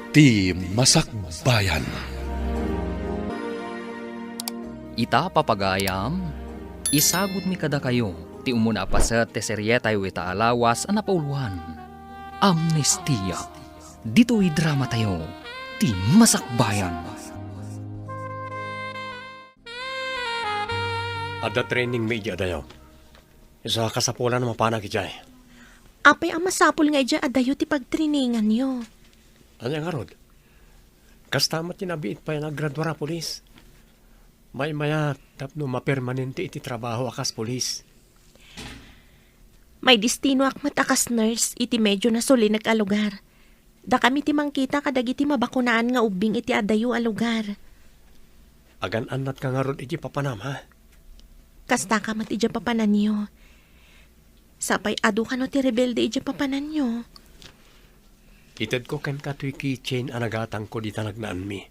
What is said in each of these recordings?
Ti Masakbayan. Ita papagayam, isagod mi kada kayo, ti umuna pa sa teserye tayo ita alawas ang napauluhan. Amnestia. Dito'y drama tayo, ti Masakbayan. Ada training media dayo. Isa kasapulan na mapanag ijay. Apay ang masapul nga ija adayo ti pagtriningan nyo. Ano nga rod? Kastamat tinabiit pa yung naggraduara polis. May maya tapno mapermanente iti trabaho akas polis. May destino ak matakas nurse iti medyo na suli nag-alugar. Da kami ti mangkita kadagiti mabakunaan nga ubing iti adayo alugar. Agan-anat ka nga rod iti papanam ha? Kasta ka mat ija papanan nyo. Sapay adu ka no ti rebelde ija papanan nyo. Itad ko ken katoy keychain anagatang ko di talagnaan mi.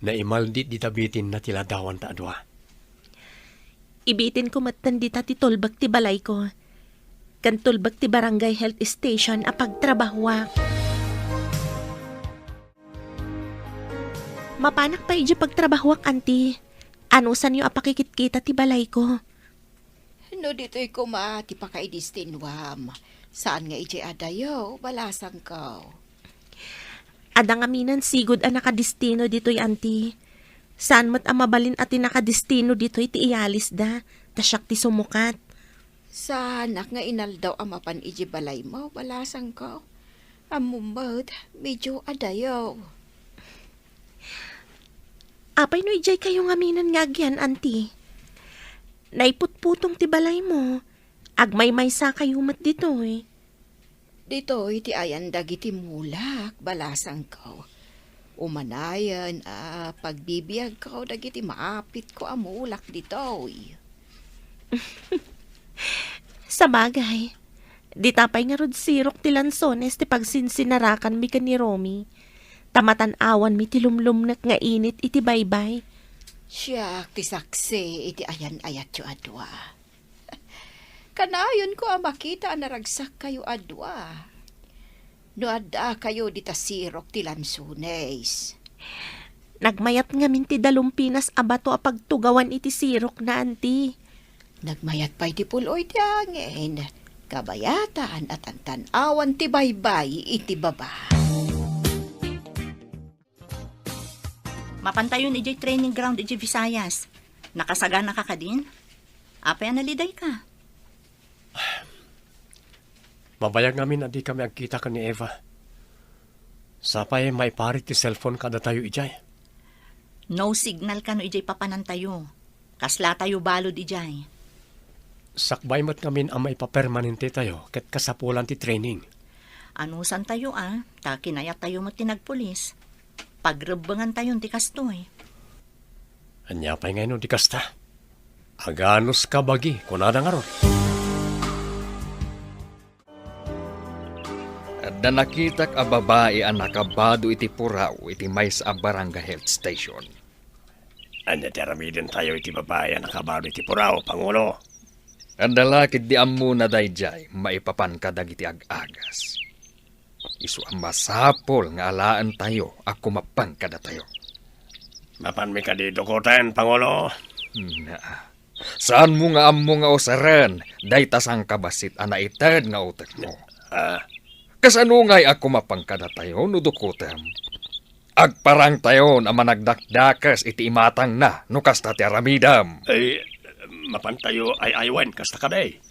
Naimaldit di tabitin na tiladawan ta adwa. Ibitin ko matan dita ti tolbak ti balay ko. Kan tolbak ti barangay health station apag trabahwak. Mapanak pa ija pagtrabahwak, anti. Anusan yung apakikit-kita ti balay ko. No dito'y kuma, ti pakaidistinwam. Saan nga iti adayo, balasang ko. Adang aminan sigod ang nakadistino dito'y, anti. Saan mo't ang mabalin at nakadistino dito'y ti iyalis da, tasyak ti sumukat. Saanak nga inaldaw ang mapan iti balay mo, balasang ko. Amumod, medyo adayo. Apay no ijay kayong aminan nga agyan, anti. Naiputputong ti balay mo. Agmay-may sa kayo mat dito'y. Dito'y ti ayan dagiti mulak, balasang ko. Umanayan, pagbibiyag ko dagiti maapit ko ang mulak dito'y. Sa bagay, di tapay nga rod sirok ti lansones ti pagsinsinarakan mi ka ni Romy. Tamatan-awan mi ti lumlumnak nga init iti baybay. Siyak ti saksi iti ayan ayat yo adwa. Kanayon ko ang makita ang naragsak kayo adwa. No adda kayo di tasirok ti lansunes. Nagmayat nga min ti dalumpinas abato a pagtugawan iti sirok na, anti. Nagmayat pa'y ti puloy ti angin. Kabayatan at antanawan ti baybay iti baba. Mapantayon ijay training ground ijay Visayas. Nakasagana ka ka din? Apay analiday ka. Mabayag namin na di kami agkita ka ni Eva. Sapay may parit ti cellphone kada tayo ijay. No signal ka no ijay papanan tayo. Kasla tayo balod ijay. Sakbay mat ngamin ang may papermanente tayo ket kasapulan ti training. Anusan tayo ta kinayat tayo mo tinagpulis. Pagrebangan tayon ti kastoy. Anya pa'y ngayon di kasta. Aganos ka bagi kunada nga ron. Da nakitak a babae ang nakabado iti puraw iti mais a barangay health station. Anya teramidin tayo iti babae ang nakabado iti puraw, Pangulo. Ang dalakid di ammo na dayjay, maipapan ka dagiti ag-agas. Isu ang masapol nga alaan tayo, ako mapang kada tayo. Mapan mi ka di dukutan, Pangulo. Na, saan mo nga ammo nga osaran, day tasang kabasit anaitad nga utak mo. Kasano nga'y ako mapang kada tayo, nudukutam. Agparang tayo na managdakdakas iti imatang na, nukas ta ti aramidam. Ay, mapan tayo ay aywan, kasta ka day.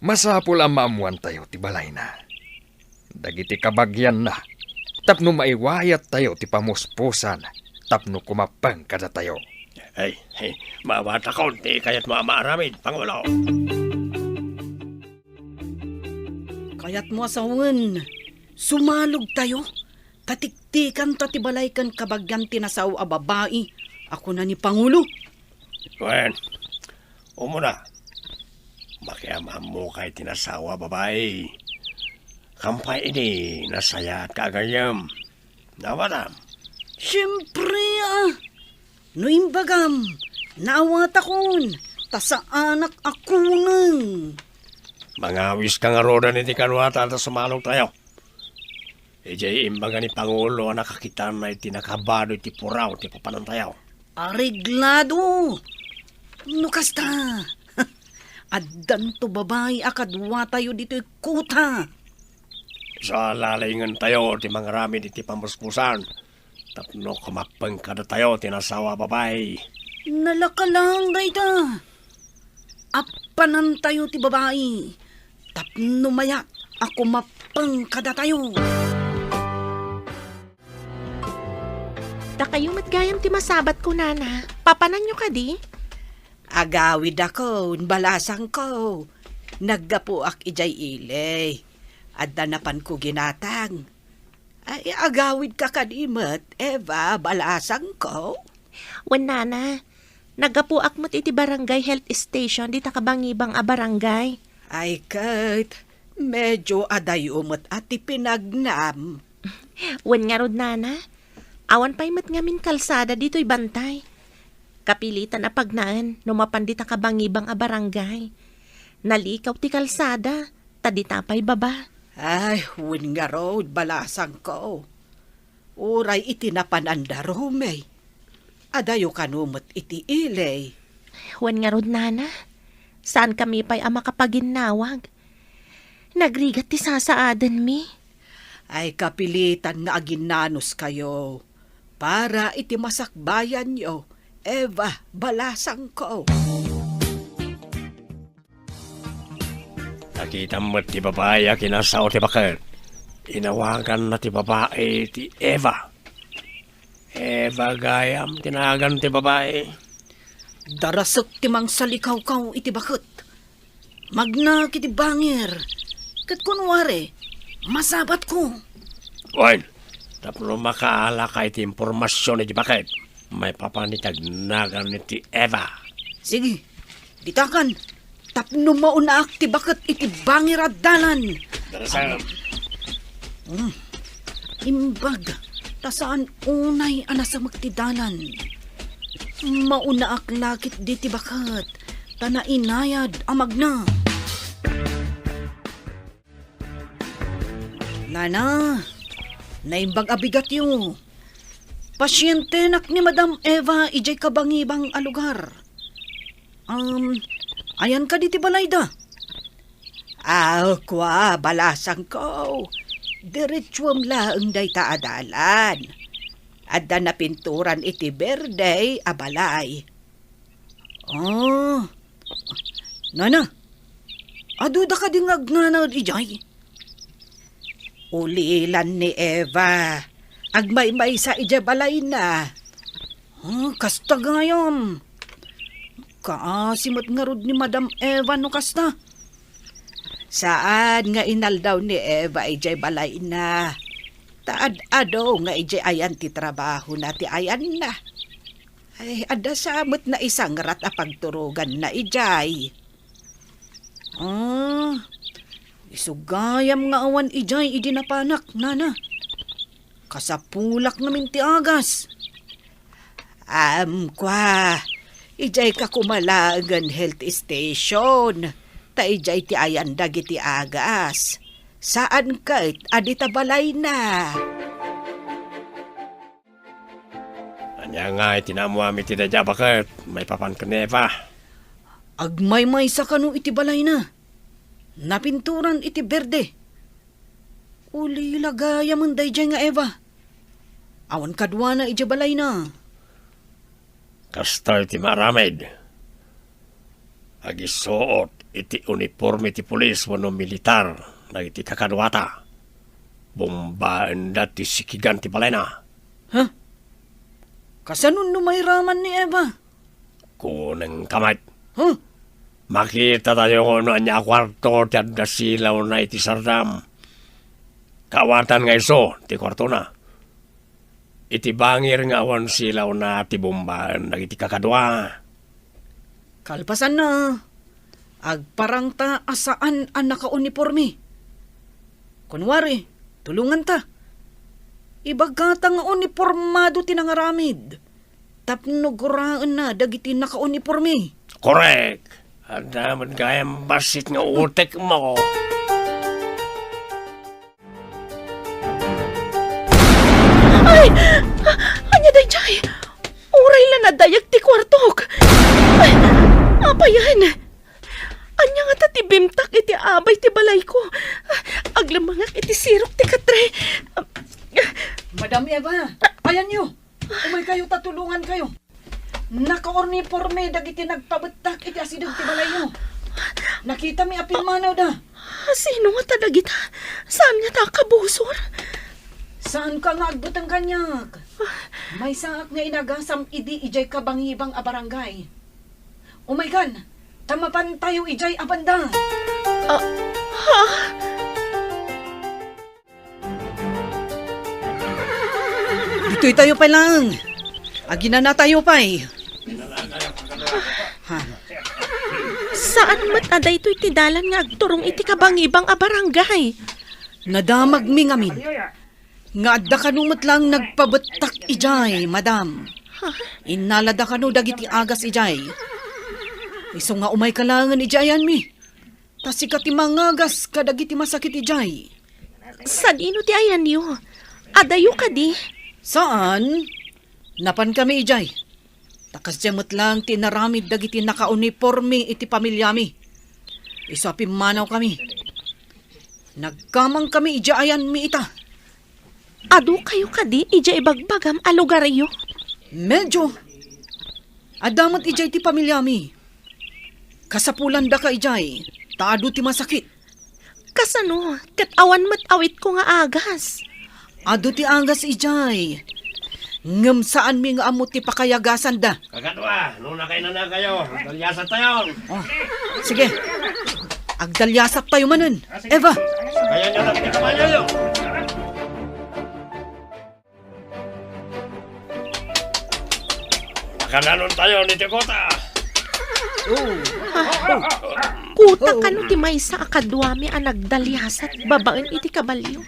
Masapol ang maamuan tayo, ti balay na. Dagiti kabagyan na. Tapno maiwayat tayo, ti pamuspusan. Tapno kumapang kada tayo. Ay, mawata kaunti kaya't maamaaramid, Pangulo. Kaya't mo asawan, sumalog tayo. Katiktikan ta ti balay kan kabagyan tinasaw a babae. Ako na ni Pangulo. Wen, umuna. Makiamam mo kay tinasawa babae. Kampay ini nasaya at kagayam. Nawatam. Siyempre no imbagam, naawat akon, tasa anak ako nang. Mangawis ka nga roda ni ti kanwata at sumalog tayo. Ijay imbaga ni Pangulo ang nakakita na iti nakabado iti puraw iti papanantayaw. Areglado! No kasta? Addan to babae akadwa tayo dito kuta. Sa lalayngan tayo ti mga rami iti pamuspusan. Tapno kumapang kada tayo tinasawa babae. Nalaka lang dayta. Apanan tayo ti babae. Tapno maya ako mapang kada tayo. Da kayo matgayam ti masabat ko, nana. Papanan nyo ka di? Agawid ako, balasang ko. Naggapo ak ijay ilay. At danapan ko ginatang. Ay, agawid ka kadimat, Eva, balasang ko. Wan, nana. Nagapuak mo't iti barangay health station di takabangibang a barangay. Ay, Kurt, medyo adayumot at ipinagnam. Wan nga rod, nana. Awan pa'y mat ngamin kalsada dito'y bantay. Kapilitan na pagnaan, numapandita ka bangibang a barangay. Nalikaw ti kalsada, tadita pa'y baba. Ay, win nga road, balasang ko. Uray itinapananda rumay. Adayo kanumot iti ilay. Wan nga rod, nana. Saan kami pa'y ama kapaginawag? Nagrigat ti sasaadan mi. Ay, kapilitan nga aginanos kayo. Para iti masakbayan nyo, Eva, balasang ko. Nakita mo ti babae a kinasaw ti bakit. Inawagan na ti babae ti Eva. Eva gayam tinagan ti babae. Darasok ti mang salikaw-kaw iti bakit. Magna kiti bangir. Kat kunwari, masabat ko. Wan, tapno makaala ka iti impormasyon iti bakit. May papanitagnagan ni ti Eva. Sige, ditakan. Tapno mauna ak ti bakit iti bangir at dalan. Darasam. Imbag, tasaan unay anasa magtidalan. Mauna ak lakit di ti bakit. Tana inayad amag na. Nana, naimbag abigat yu. Pasyente nak ni Madam Eva ijay kabangibang alugar. Ayan ka di ti balayda. Kwa, balasang ko. Diretsuam laang day taadalan. Adda na pinturan iti berde, abalay. Nana, aduda ka din agnanaw ijay. Ulilan ni Eva. Agmay-may sa ijabalay na. Kasta gayam. Kaasimot nga rod ni Madam Eva no kasta. Saan nga inaldaw ni Eva ijay balay na. Taad-ado nga ijay ayan ti trabaho na ti ayan na. Ay, ada samot na isang rat a pagturugan na ijay. Isugayam nga awan ijay idinapanak, nana. Kasapulak namin ti agas. Kwa, ijay ka kumalagan health station. Ta ijay ti ayan dagiti agas. Saan kait adita balay na? Anya nga itinamuami ti dadya bakit. May papan ka ni Eva. Agmay-may sa kanu iti balay na. Napinturan iti berde. Uli lagaya man dayjay nga Eva. Awan kadwa na iti balay na. Kasta iti maramid. Agisuot iti uniforme ti pulis wano militar na iti kakadwata. Bombaan dati sikigan ti balay na. Kasanun numayraman ni Eva? Kunang kamay. Huh? Makita tayo kung ano niya kwarto ti adda silaw na iti sardam. Kawatan nga iso, ti kwarto na. Iti bangir nga awan silaw na ti bombaan iti kakadwa. Kalpasan na. Agparang ta asaan ang naka-uniforme. Kunwari, tulungan ta. Ibagata nga uniformado tinangaramid. Tapno guraan na dagiti naka-uniforme. Correct. Ada man kayang basit nga utek mo. Ay! Anya day jay! Uray la na dayag ti kwartok! Ay! Apa yan? Anya nga ta ti bimtak iti abay ti balay ko. Aglamangak iti sirok ti katre. Madam Eva, ayan nyo. Umay kayo, tatulungan kayo. Naka-orniporme dagiti nagpabetak iti asidog ti balay nyo. Nakita mi apil manaw da. Sino nga talagita? Saan nga ta kabusor? Saan ka nga agbutang kanyak? May saak nga inagasam idi ijay kabangibang a barangay. Umaygan, tamapan tayo ijay abanda. Dito'y tayo pa lang. Agina na tayo pa eh. Saan mataday to'y tidalan nga agturong iti kabangibang a barangay? Nadamag mi ngamin. Nga adda kanumot lang nagpabetak ijay, madam. Inalada kanu dagiti agas ijay. Iso nga umay kalangan ijayan mi. Tas ikati mangagas kadagiti masakit ijay. Sa dino ti ayan yo? Adayo ka di? Saan? Napan kami ijay. Takas jamot lang tinaramid dagiti naka-uniforme iti pamilyami. Iso pimanaw kami. Nagkamang kami ijayan mi ita. Ado kayo ka di? Ija ibagbagam a lugar iyo? Medyo. Adamat ijay ti pamilyami. Kasapulan da ka ijay. Taado ti masakit. Kasano? Kat awan mat awit ko nga agas. Ado ti angas ijay. Ngem saan mi nga amot ti pakayagasan da. Kagatwa, nuna kayo na kayo. Dalyasa tayo. Oh, sige. Agdalyasap tayo manen. Eva, Kaya nyo na pinakamanyo nyo. Nakananon tayo ni Tikota. Kuta ka no ti maysa akadwami a nagdalyasat babaen iti kabalyo.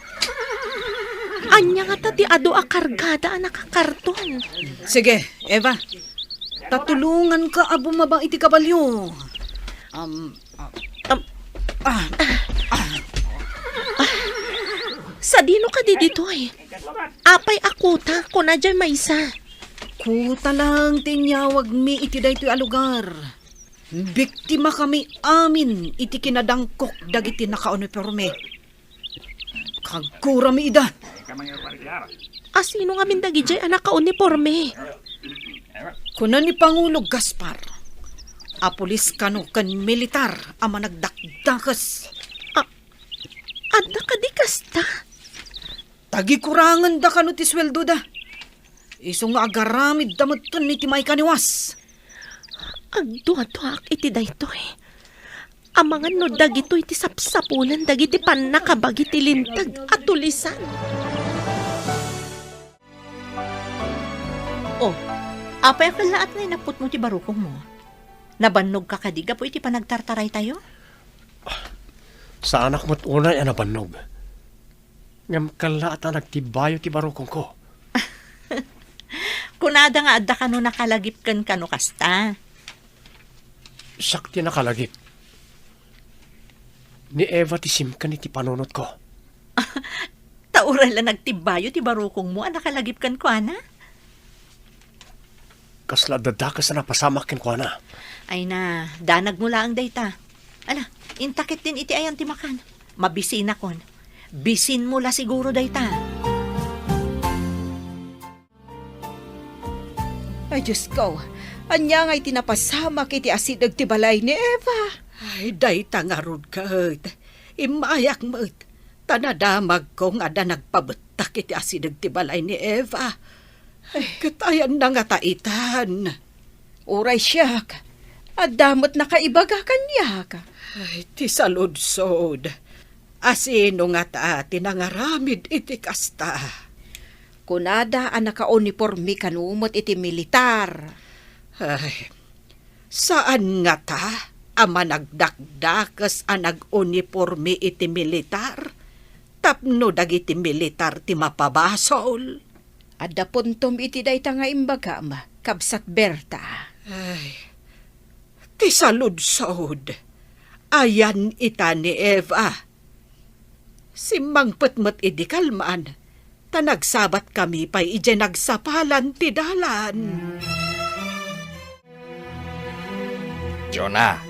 Anya nga ta ti ado a kargada a nakakarton. sige, Eva. Tatulungan ka abo mabang iti kabalyo. Sa dino ka di ditoy? Apay akuta ko na dyan maysa. Kuta lang tinyawag mi iti daytoy a lugar. Biktima kami amin iti kinadangkok dagiti naka-uniforme. Kagkura mi ida. Asino nga mindagi dyan a naka-uniforme? Kunan ni Pangulo Gaspar. Apulis kano kan militar ama nagdakdakas. Adda ka di kasta? Tagikurangan da kano ti sweldo da. Iso nga agaramid damutan ni ti may kaniwas. Agduwa-duwak iti daytoy. Amangan no dagito iti sapsapulan dagiti panakabagi ti lintag at tulisan. Oh, apay ka laat na inapot mo ti barukong mo. Nabannog ka kadiga po iti panagtartaray tayo? Sa anak mo't unay ang nabannog. Ngam kalaat na nagtibayo ti barukong ko. Kunada nga adda ka no nakalagip kan kano kasta. Sakti nakalagip. Ni Eva ti simkan iti panunot ko. Tauran lang nagtibayo ti barukong mo, nakalagip kan ko, ana? Kasla dadakas na napasamakin ko na. Ay na, danag mo lang dayta. Ala, intakit din iti ayan ti makan. Mabisin akon. Bisin mo la siguro dayta. Ay, Diyos ko. Anya nga'y tinapasamak iti asidag ti balay ni Eva. Ay, day tangarod ka, imayak mo, tanadamag ko nga da nagpabetak iti asidag ti balay ni Eva. Ay, katayan na nga taitan. Uray siya ka. Adamot na kaibaga kanya ka. Ay, ti saludsod. Asino nga ta tinangaramid iti kasta. Kunada ang naka-uniforme kanumot iti militar. Ay, saan nga ta? Ama nagdakdakas ang nag-uniforme iti militar? Tapno dagiti militar ti mapabasol. Adda puntom iti dayta nga imbaga ma, kabsat Berta. Ay, ti saludsod. Ayan ita ni Eva. Si mangpetmet idi kalmaan. Ta nagsabat kami pa ije nagsapalan ti dalan. Jonah,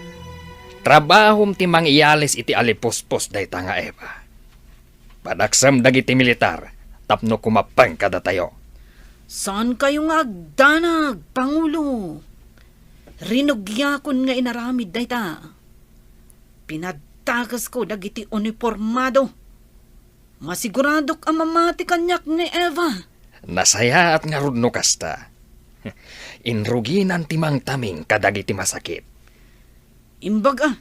trabahom ti mangiyalis iti alipuspos dayta nga Eva. Padaksam dagiti militar, tapno kumapang kada tayo. Saan kayo nga agdanag, Pangulo? Rinugyakon nga inaramid dayta. Pinadtakas ko dagiti uniformado. Masiguradok ang mamati kanyak ni Eva. Nasaya at nga rudno kasta. Inruginan timang taming kadagiti masakit. Imbaga,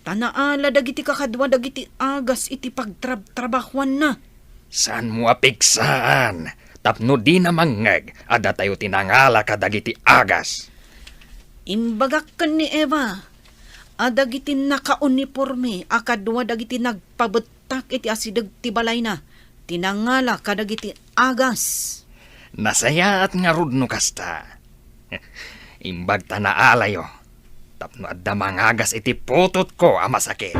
tanaala dagiti kakadwa dagiti agas iti pagtrabahuan na. Saan mo apiksaan? Tapno di na mangeg, ada tayo tinangala kadagiti agas. Imbagak kan ni Eva. Adagiti naka-uniforme, akadwa dagiti nagpabutak iti asidag ti balay na. Tinangala kadagiti agas. Nasaya at nga rudno kasta. Imbag tanaalayo. Tapno adda mangagas iti putot ko ang masakit.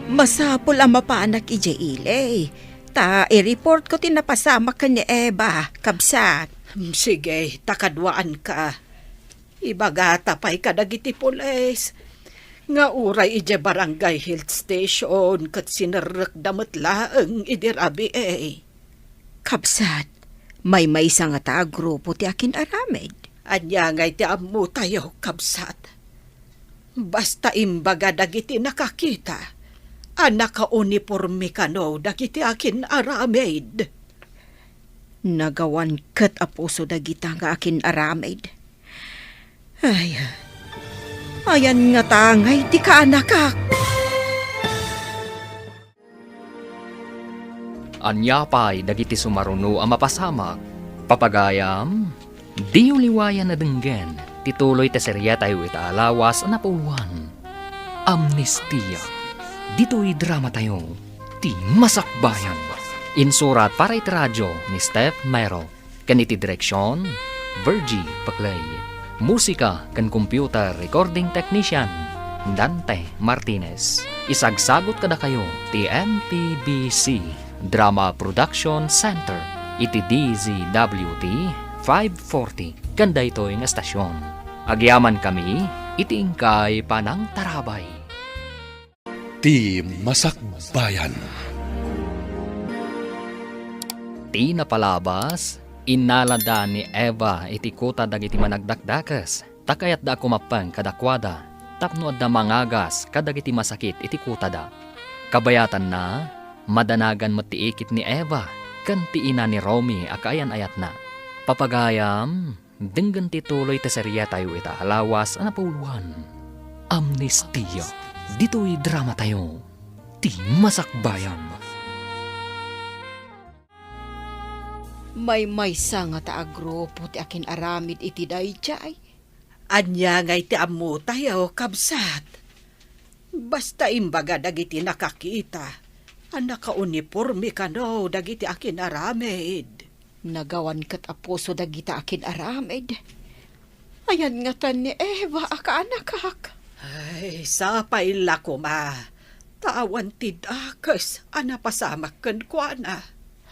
Masapol ang mapaanak ije ile. Ta i-report ko tinapasama ka ni Eva, kabsat. Sige, takadwaan ka. Ibagata pa'y kadagiti pulis. Nga uray ije barangay health station kat sinarrak damat laeng idirabi eh. Kabsat, may isa nga ta grupo ti akin aramid. Anya ngay ti amu tayo, kabsat. Basta imbaga dagiti nakakita. Anak ka uniforme ka no, dagiti akin aramid. Nagawan kat apuso dagita nga akin aramid. Ay, ayan nga tangay, di ka anakak. Anya pa'y dagiti sumaruno ang mapasamak. Papagayam, di uliwayan na denggen. Tituloy te serya tayo itaalawas na puluhan. Amnestia. Dito'y drama tayo. Ti Masakbayan. Insurat para iti radyo ni Steph Mero. Kaniti direksyon, Virgie Paclay. Musika kan computer recording technician, Dante Martinez. Isagsagot kada kayo ti MTBC Drama Production Center. Iti DZWT 540. Kanda ito'y nga estasyon. Agyaman kami, iti ingkay panang tarabay. Ti Masakbayan. Ti napalabas, inalada ni Eva iti kuta dagiti managdakdakas. Takayat da kumapang kadakwada. Tapno da mangagas kadagiti masakit iti kuta da. Kabayatan na, madanagan matiikit ni Eva. Kanti ina ni Romy akayan ayat na. Papagayam, denggan tituloy te serya tayo itaalawas na pauluhan. Amnestia. Dito'y drama tayo. Ti Masakbayan. May isa nga ta grupo ti akin aramid iti dayjay. Anya ngay ti amu tayo, kabsat. Basta imbaga dagiti nakakita. Anak ka uniforme ka no, dagiti akin aramid. Nagawan kat apuso dagita akin aramid. Ayan nga tan ni Eva aka anakak. Ay, sapay lako ma. Tawan tidakas, anapasamak kan kwa na.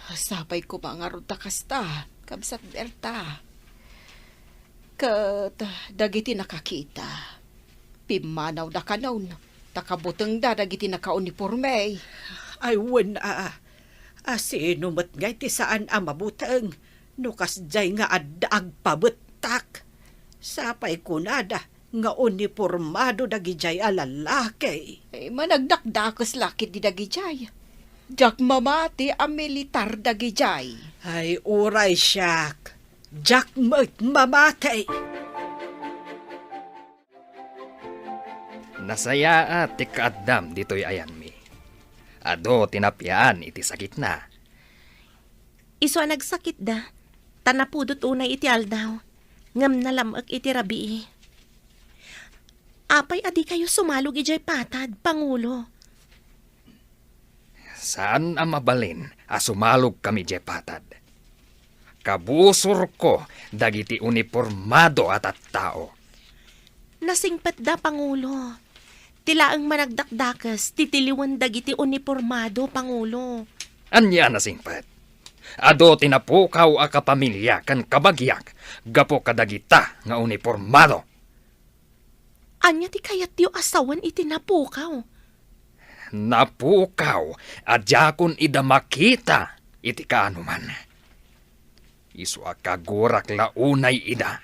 Sapay ko mga ruta kasta, kabsat Berta. Kat dagiti nakakita. Pimanaw da kanaw, takabutang da dagiti naka-uniforme. Ay, wala. Asino mat ngay ti saan amabutang. Nukas jay nga addaag pabutak. Sapay kunada nga uniformado dagijay alalaki. Managdakdakas lakit di dagijay. Jak mamati ang militar dagijay. Ay, uray siyak. Jak mamatay. Nasaya at ti kaadam dito'y ayan mi. Ado tinapyaan iti sakit na. Iso nagsakit da. Tanapudot unay iti aldaw. Ngam nalamag iti rabii. Apay adi kayo sumalog ijay patad, Pangulo. Saan ang mabalin sumalog kami jay patad? Kabusor ko dagiti uniformado at tao. Nasingpet da, Pangulo. Tilaang managdakdakas, titiliwan dagiti uniformado, Pangulo. Anya na singpet. Ado tinapukaw a kapamilya kan kabagyak, gapo kadagita nga uniformado. Anya ti kayat yu asawan iti napukaw. Napukaw, adya kun ida makita, iti kaanuman. Isu akagurak launay ida.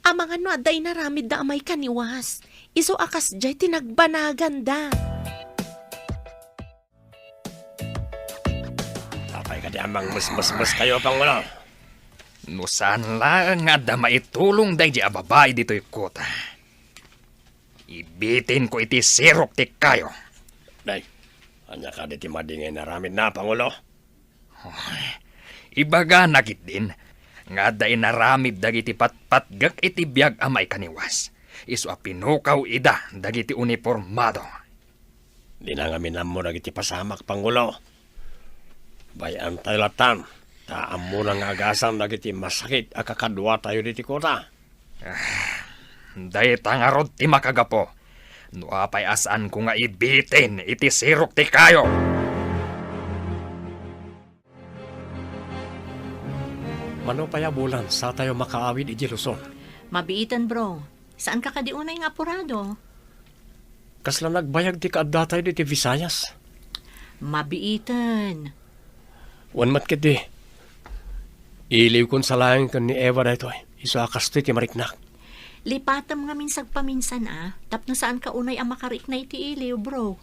Amang ano aday naramid da amay kaniwas. Iso akas jay tinagbanagan da. Tapay ka di amang mas kayo, Pangulo. Nusan lang nga da maitulong day di ababay dito'y kota. Ibitin ko iti sirok ti kayo. Day, anya ka di timadingay na ramid na, Pangulo. Ibaga nakit din, nga da inaramid dagiti patpatgak iti biyag amay kaniwas. Isu a pinukaw ida dagiti uniformado. Di na nga minamo nagiti pasamak, Pangulo. Bayan tayo latan, taam mo nang agasan nagiti masakit akakadwa tayo diti kota. Day tangarod ti makagapo. No apay asan ko nga ibitin iti sirok ti kayo. Mano payabulan sa tayo makaawid iti Luzon. Mabiitan, bro. Saan ka kadiunay nga apurado? Kasla nagbayag ti kaadda tayo diti Visayas. Mabiitan. Wan mat kiti. Iliw kun sa langin kan ni Eva dito. Isa kasti ti mariknak. Lipatam nga minsag paminsan tapno saan ka unay ang makarik na iti iliw, bro.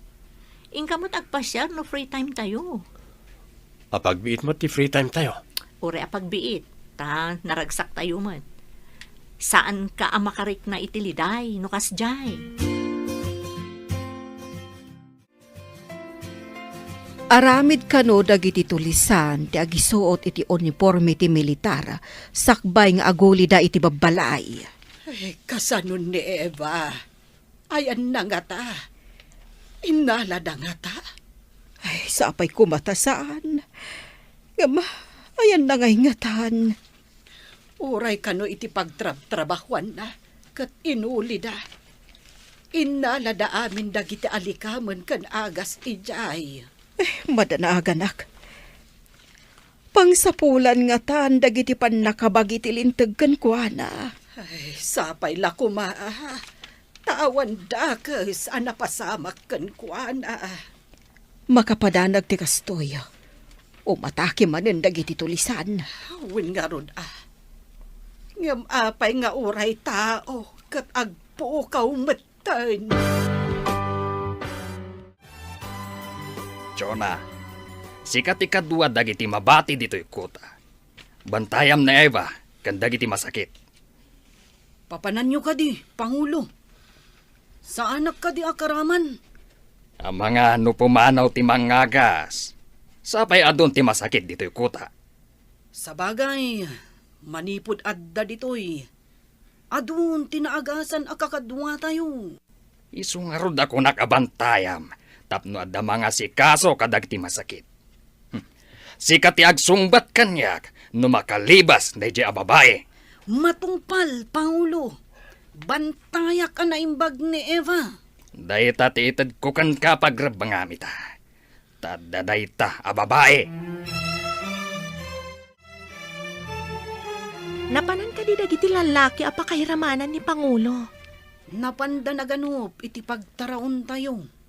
Ingkamot agpasyar no free time tayo. Apagbiit mo ti free time tayo. Ure apagbiit, naragsak tayo man. Saan ka ang makarik na itiliday, no kasjay? Aramid kano dagiti tulisan ti agisuot iti uniforme ti militar, sakbay nga aguli da iti babalay. Ay, kasanon ni Eva. Ayan na nga ta. Inalada nga ta. Ay, sapay kumatasaan. Gama, ayan na ngay ngatan. Uray kano iti pagtrabahuan na. Kat inuli da. Inalada amin dagiti alikaman kan agas ijay. Madanaganak. Pangsapulan nga tan dagiti panakabag iti lintag kan kuana. Ay, sapay la kuma. Tawan da kas anapasamak kan kuana. Makapadanag ti kastoy. Umatake manen dagiti tulisan. Win nga ron Ngam apay nga uray tao. Kat agpo kaumatan. Chona, sikat ikadua dagiti mabati dito'y kota. Bantayam na Eva, kan dagiti masakit. Papanan nyo ka di, Pangulo. Sa anak ka di akaraman. Ang mga nupumanaw ti mangagas. Sapay adon ti masakit dito'y kota. Sa bagay, manipod adda ditoy. Adun tinaagasan akakadwa tayo. Isungarod ako nakabantayam. Tapno adda mga sikaso kadag ti masakit. Sikat ti agsungbat kanyak no makalibas na di ababae. Matungpal, Pangulo. Bantayak ka na imbag ni Eva. Dayta ti itad ko kan kapag rabangamita. Tadda dayta ababae. Napanan ka di dagiti lalaki apakahiramanan ni Pangulo. Napanda na ganop, iti pagtaraon tayo.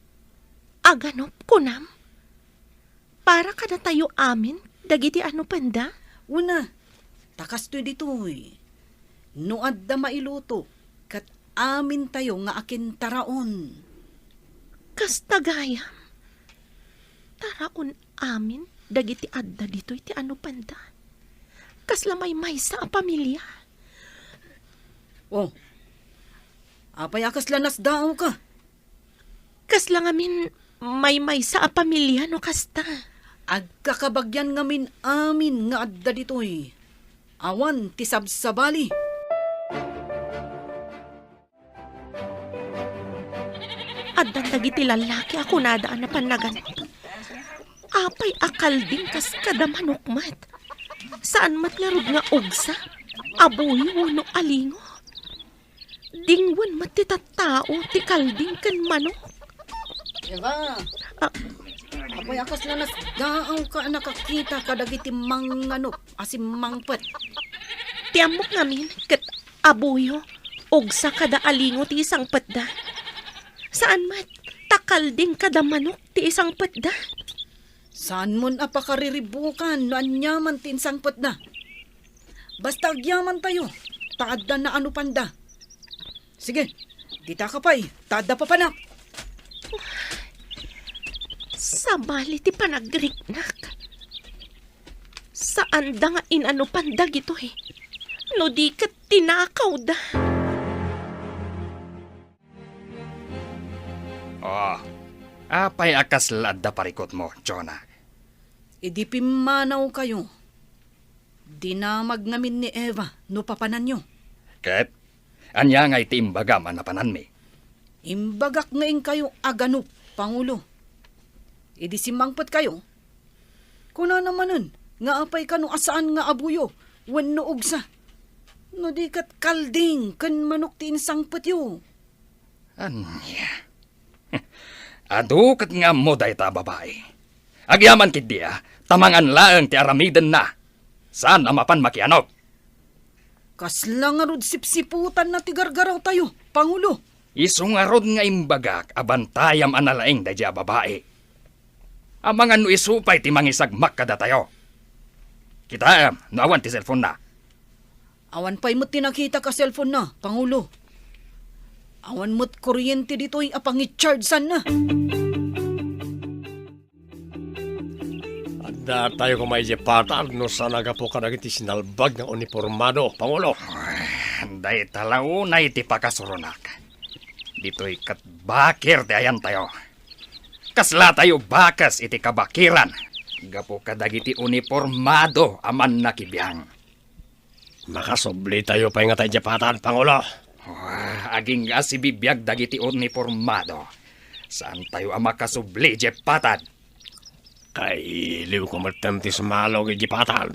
Aganop kunam. Para kada tayo amin, dagiti ano panda? Una, takas to ditoy. No adda mailuto, kat amin tayo nga akin taraon. Kastagayam. Taraon amin, dagiti adda dito iti ano panda. Kaslamay sa pamilya. Oh, apay akas lanas daw ka. Kaslang amin may sa pamilya no kasta. Agkakabagyan ngamin amin nga adda ditoy. Awan ti sabsabali. Addan dagiti lalaki ako nadaan na panaganap. Apay akal din kas kadamanukmat. Saan mat nga rod nga ugsa? Aboy no alingo. Dingwan matitattao ti kalding kan manok. Eva, apay akas na nasdaaw ka nakakita kadagiti asim mangpet. Ti amok ngamin ket abuyo og sa kada alingo ti isang petda. Saan mat takalding kada manok ti isang petda? Saan mon apakariribukan no anyaman tinsang pet na? Basta agyaman tayo, taadda na ano panda. Sige, dita ka pa'y, taadda pa panak. Sabali ti panagriknak. Saan da nga inano panda gito eh? No di kat tinakaw da. Oh, apay akas ladda parikot mo, Jonah. Idi pimanaw kayo. Dinamag ngamin ni Eva, no papanan nyo. Ket, anya nga iti imbaga manapanan mi. Imbagak ngayon kayo aganup, Pangulo. Idi simangpet kayo. Kuna namanan, nga apay ka no asaan nga abuyo, wenno ugsa. No di kat kalding, kan manok ti insangpet yo. Anya? Adu kat nga mo day ta babae. Agyaman kid dia, tamangan laeng ti aramiden na. Saan amapan makianok? Kasla nga rod sipsiputan na ti gargaraw tayo, Pangulo. Isungarod nga imbagak, abantayam analaeng da dia babae. Amangan no isupay ti mangisagmak kada tayo. Kita, nawan ti cellphone na. Awan pa'y mo't tinakita ka cellphone na, Pangulo. Awan mo't kuryente dito'y apangit-chargesan na. Anda tayo kumay patal no sa nagapo ka nagiti sinalbag ng uniformado, Pangulo. Day talaw na iti pakasurunak. Dito'y katbakir ti ayan tayo. Kasla tayo bakas iti kabakiran. Gapo kadagiti uniformado aman nakibiyang. Makasubli tayo pa nga tayo patan, Pangulo. Aging nga si bibiyag dagiti uniformado. Saan tayo ang makasubli, jepatan? Kay iliw ko matanti sa malog ijipatan.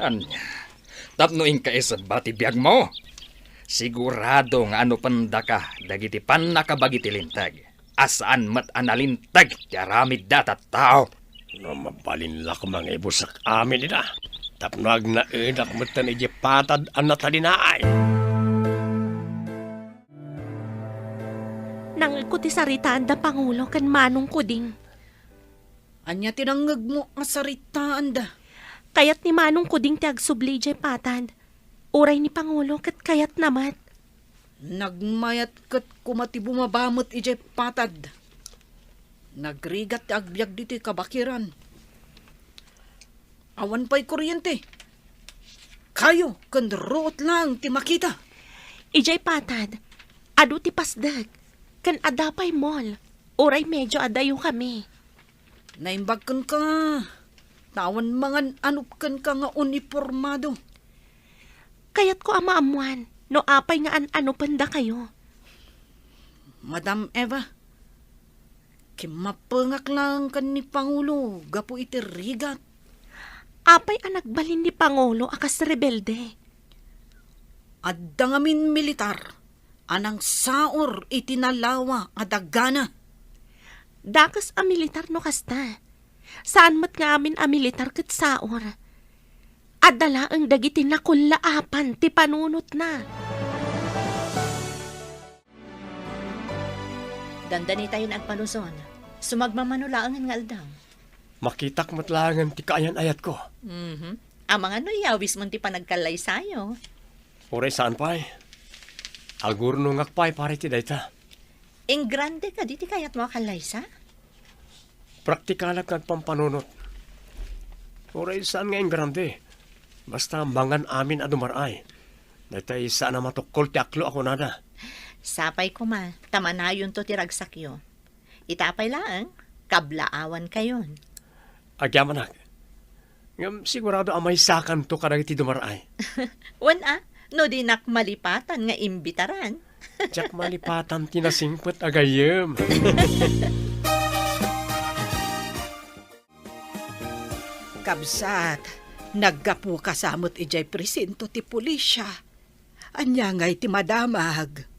Anya, tapnoin ka isa bati biyag mo. Sigurado nga ano panda ka, dagiti pan nakabagiti lintag. Asaan mat analintag, tiaramid datat tao. No mabalinla ko mga ibusak amin nila. Tapnag na edak matan ijipatad ang natalinaay. Nang ko ti saritaan da Pangulo kan manong kuding. Anya tinanggag mo nga saritaan da. Kayat ni manong kuding ti agsubli jay patad. Uray ni Pangulo kat kayat namat. Nagmayat kat kumati bumabamot ijay patad. Nagrigat ti agbyag dito kabakiran. Awan pa'y kuryente. Kayo, kandroot lang ti makita. Ijay patad. Adu ti pasdag. Kan adapay mall. Uray medyo adayo kami. Naimbagkan ka. Tawan mangan anupkan ka nga uniformado. Kayat ko amaamuan. No apay nga ano panda kayo. Madam Eva, kimapengak lang kan ni Pangulo. Gapo iti rigat. Apay ang nagbalin ni Pangulo akas rebelde. Adda ngamin militar. Anang saor itinalawa adagana. Dakas a militar no kasta. Saan mat nga amin a militar kat saor. Adala ang dagiti nakulaapan ti panunot na. Dandani tayo na agpaluson. Sumagmamanolaan nga aldaw. Makitak matlangan ti kaayan ayat ko. Ang mga no yawis mo ti panagkalay sayo. Oray saan pa'y? Agurno ngakpay pare ti dayta. Ing grande ka, di ti kayat mo kalay sa? Praktikalat kag pampanunot. Oray saan nga ing grande? Basta mangan amin adumaray. Daytay saan na matukol ti aklo ako nada. Sapay ko ma, tamanayon to ti ragsakyo. Itapay lang, kablaawan kayon. Agyaman ngam sigurado amay sakan to kadag ti dumaray. Wan no di nak malipatan nga imbitaran. Jack malipatan tinasingpet agayem. Kabsat, naggapu kasamot ijay presinto ti pulisya. Anya ngay ti madamag.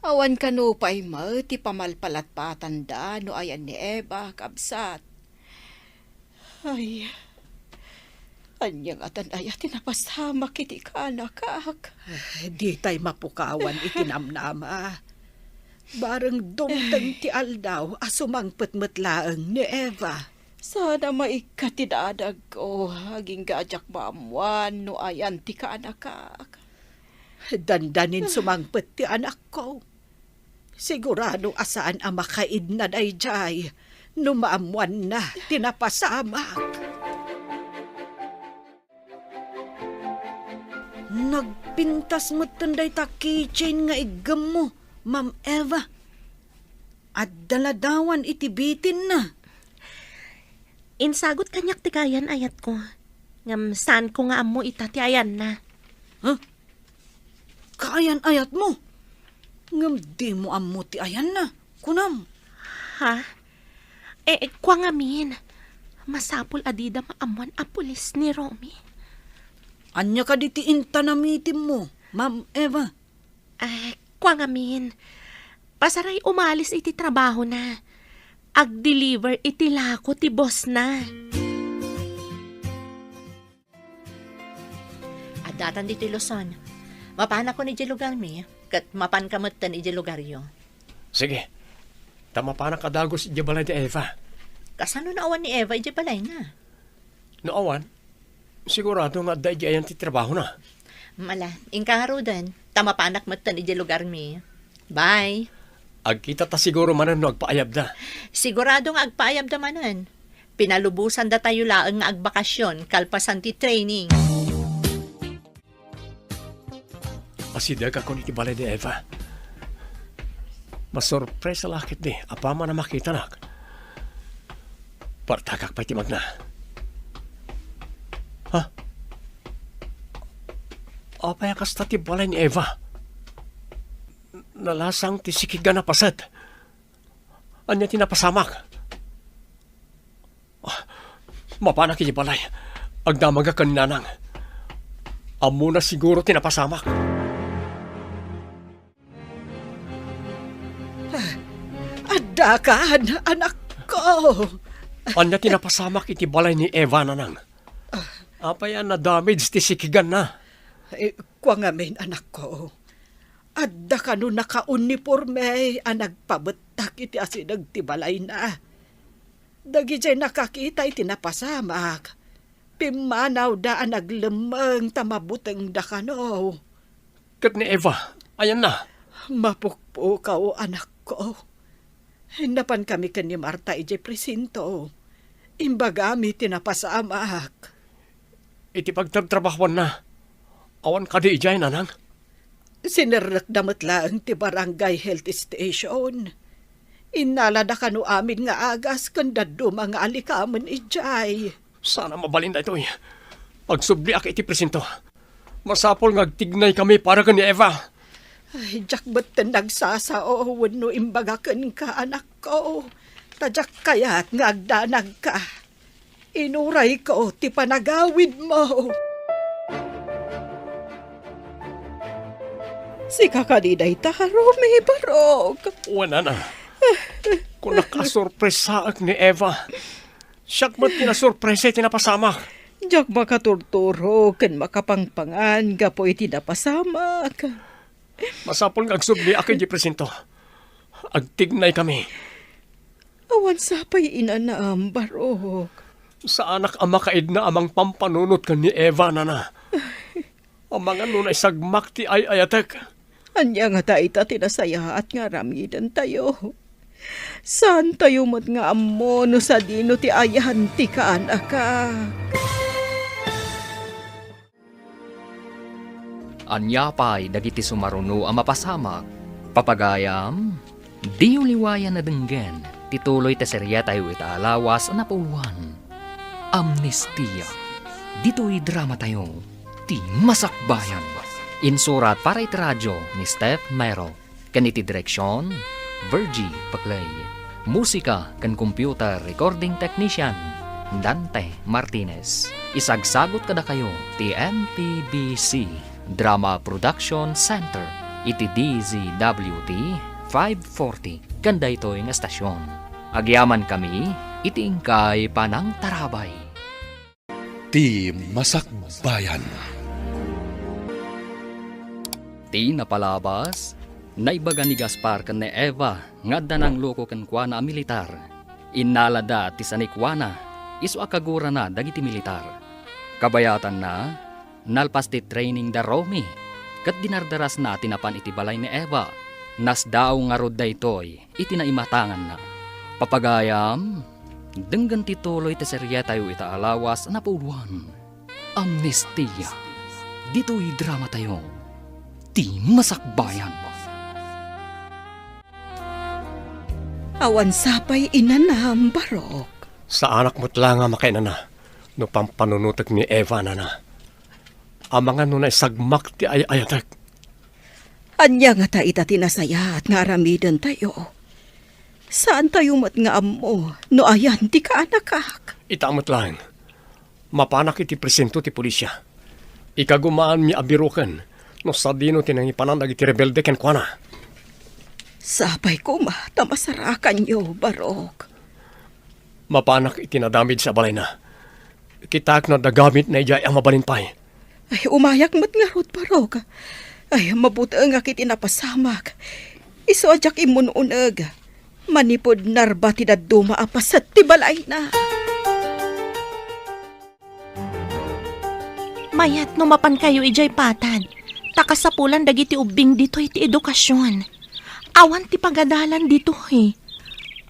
Awan kano pa'y ti pamalpalat patanda no ayan ni Eva, kabsat. Ay, anyang atan ay tinapasama kiti kanakak. Di tay mapukawan itinamnama. Bareng dumteng ti aldaw asumang petmetlaeng ni Eva. Sana maikatidadag ko, aging gajak maamuan no ayan ti kanakak. Dandanin sumangpet ti anak ko. Sigurado asaan ang makaid na dayjay, numaamuan na tinapasamak. Nagpintas mo tanday ta keychain nga igam mo, Ma'am Eva. At daladawan itibitin na. Insagot kanyak ti kayan ayat ko. Ngam saan ko nga amo itati ayan na. Kaayan ayat mo. Ngam di mo ammo ti ayan na. Kunam. Ha? Kwa ngamin. Masapul adida maamuan a pulis ni Romy. Anya ka di ti intanamitim mo, Ma'am Eva. Kwa ngamin. Pasaray umalis iti trabaho na. Ag-deliver iti lako ti boss na. Adatan dito Luzon. Mapan ako ni lugar mi, kat mapan kamot tan iti lugar yo. Sige, tama pa na kadagos iti balay ti Eva. Kasano na awan ni Eva iti balay na? Noowan, sigurado nga da iti ayan ti trabaho na. Mala, ingkaharudan, tama panak mo tan iti lugar mi. Bye! Agkita ta siguro manan no agpaayab da. Sigurado nga agpaayab da manan. Pinalubusan da tayo laang nga agbakasyon, kalpasan ti training. Asidag ako ni ti balay di Eva. Masurpresa lakit di, apa man na makita nak. Partagak pa iti magna. Ha? Apaya kasta ti balay ni Eva. Nalasang ti sikigan na pasad. Anya tinapasamak. Mapanak iti balay. Agdamaga kaninanang. Amo na siguro tinapasamak. Adakan, anak ko. Anya tinapasamak iti balay ni Eva nanang. Apaya na damage ti sikigan na. Kwa ngamin, anak ko. Adda ka no naka-uniforme ang nagpabetak iti asinag tibalay na. Dagi jay nakakita iti napasamak. Pimanaw da ang naglemeng tamabuteng da ka no. Kat ni Eva, ayan na. Mapukpo ka o anak ko. Hinapan kami kan ni Marta iti presinto. Imbagami tinapasamak. Iti pagtrabahuan na. Awan ka di ijay nanang. Sinernak damat lang ti barangay health station. Inalada ka no amin nga agas kanda mga alikaman ijay. Sana mabalin na ito eh. Pagsubli ak iti presinto. Masapol ngagtignay kami para ka ni Eva. Ay, jak ba't nagsasao no imbagakan ka anak ko. Tadyak kaya't ngagdanag ka. Inuray ko ti panagawid mo. Si kakadiday ta, Romy Barog. Wala na. Kung nakasurpresaak ni Eva, siyak ba't kinasurpresa tinapasamak? Diyak makaturturo, kan makapangpangan, gapo iti napasamak. Masapol ngagsubli ak iti presinto. Agtignay kami. Awan sapay inanaam, Barog. Sa anak ang makaid na amang pampanunot ka ni Eva na. Ang mga nunay sagmak ti ay ayatek. Anya nga ta ita tinasaya at nga ramidan tayo. Saan tayo mat nga amo no sa dino ti ayahan ti kaanaka. Anya pa'y dagiti sumaruno ang mapasamak. Papagayam, di uliwayan na denggen. Tituloy ta serya tayo italawas na puluhan. Amnestia. Dito'y drama tayo. Ti Masakbayan. Insurat para iti radyo ni Steph Mero. Kaniti direksyon, Virgie Paclay. Musika kan computer recording technician, Dante Martinez. Isagsagot kada kayo ti NTBC Drama Production Center, iti DZWT 540, kanda ito'y nga estasyon. Agyaman kami, iti ingkay Panang Tarabay. Ti Masakbayan. Ti napalabas, naibaga ni Gaspar kan ni Eva, nga danang loko kan kuana a militar. Inalada ti sanikwana, iso akagura na dagiti militar. Kabayatan na, nalpas ti training da Romy, kat dinardaras na tinapan iti balay ni Eva. Nas daw nga rod da ito'y, iti naimatangan na. Papagayam, denggan ti tuloy ti serye tayo ita alawas na puluan. Amnestia. Dito'y drama tayo. Ti Masakbayan. Awan sapay inanam, Barok. Sa anak mo't lang nga makainana, no pampanunutak ni Eva na na. Ang mga nunay sagmak ti ayatak. Anya nga ta ita tinasaya at nga aramidan tayo. Saan tayo mat nga amo, no ayan di ka anakak. Itamot lang. Mapanak iti presento ti pulisya. Ikagumaan mi abirukan, no sa dino tinangipanan iti rebelde ken kuana. Sapay ko ma, tamasarakan yo, Barok. Mapanak iti nadamid sa balay na. Kitak na dagamit na ijay ang mabalinpay. Ay, umayak mat nga rot, Barok. Ay, mabuti nga kiti napasamak. Iso ajak imununag. Manipod narba ti daduma apasat ti balay na. Mayat no mapan kayo ijay patad. Takasapulan dagiti ubing dito iti edukasyon. Awan ti pagadalan dito eh.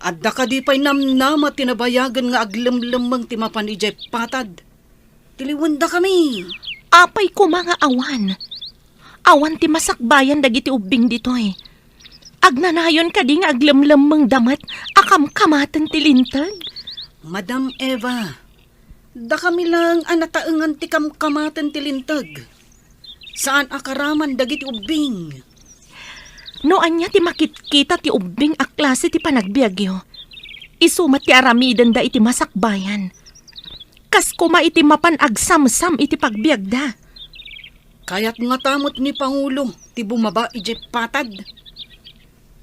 Adda ka di pa'y namnama tinabayagan nga aglemlemang timapan ijay patad. Tiliwanda kami. Apay ko mga awan. Awan ti masakbayan dagiti ubing dito eh. Agnanayon ka di nga aglemlemang damat akam-kamatan ti lintag. Madam Eva, da kami lang anataengan ti kamkamatan ti lintag. Saan akaraman dagiti ubing? No anya ti makitkita ti ubing a klase ti panagbiagyo. Isumat ti aramidan da iti masakbayan. Kas kuma iti mapan agsamsam iti pagbiagda. Kaya't nga tamot ni Pangulo ti bumaba ijay patad.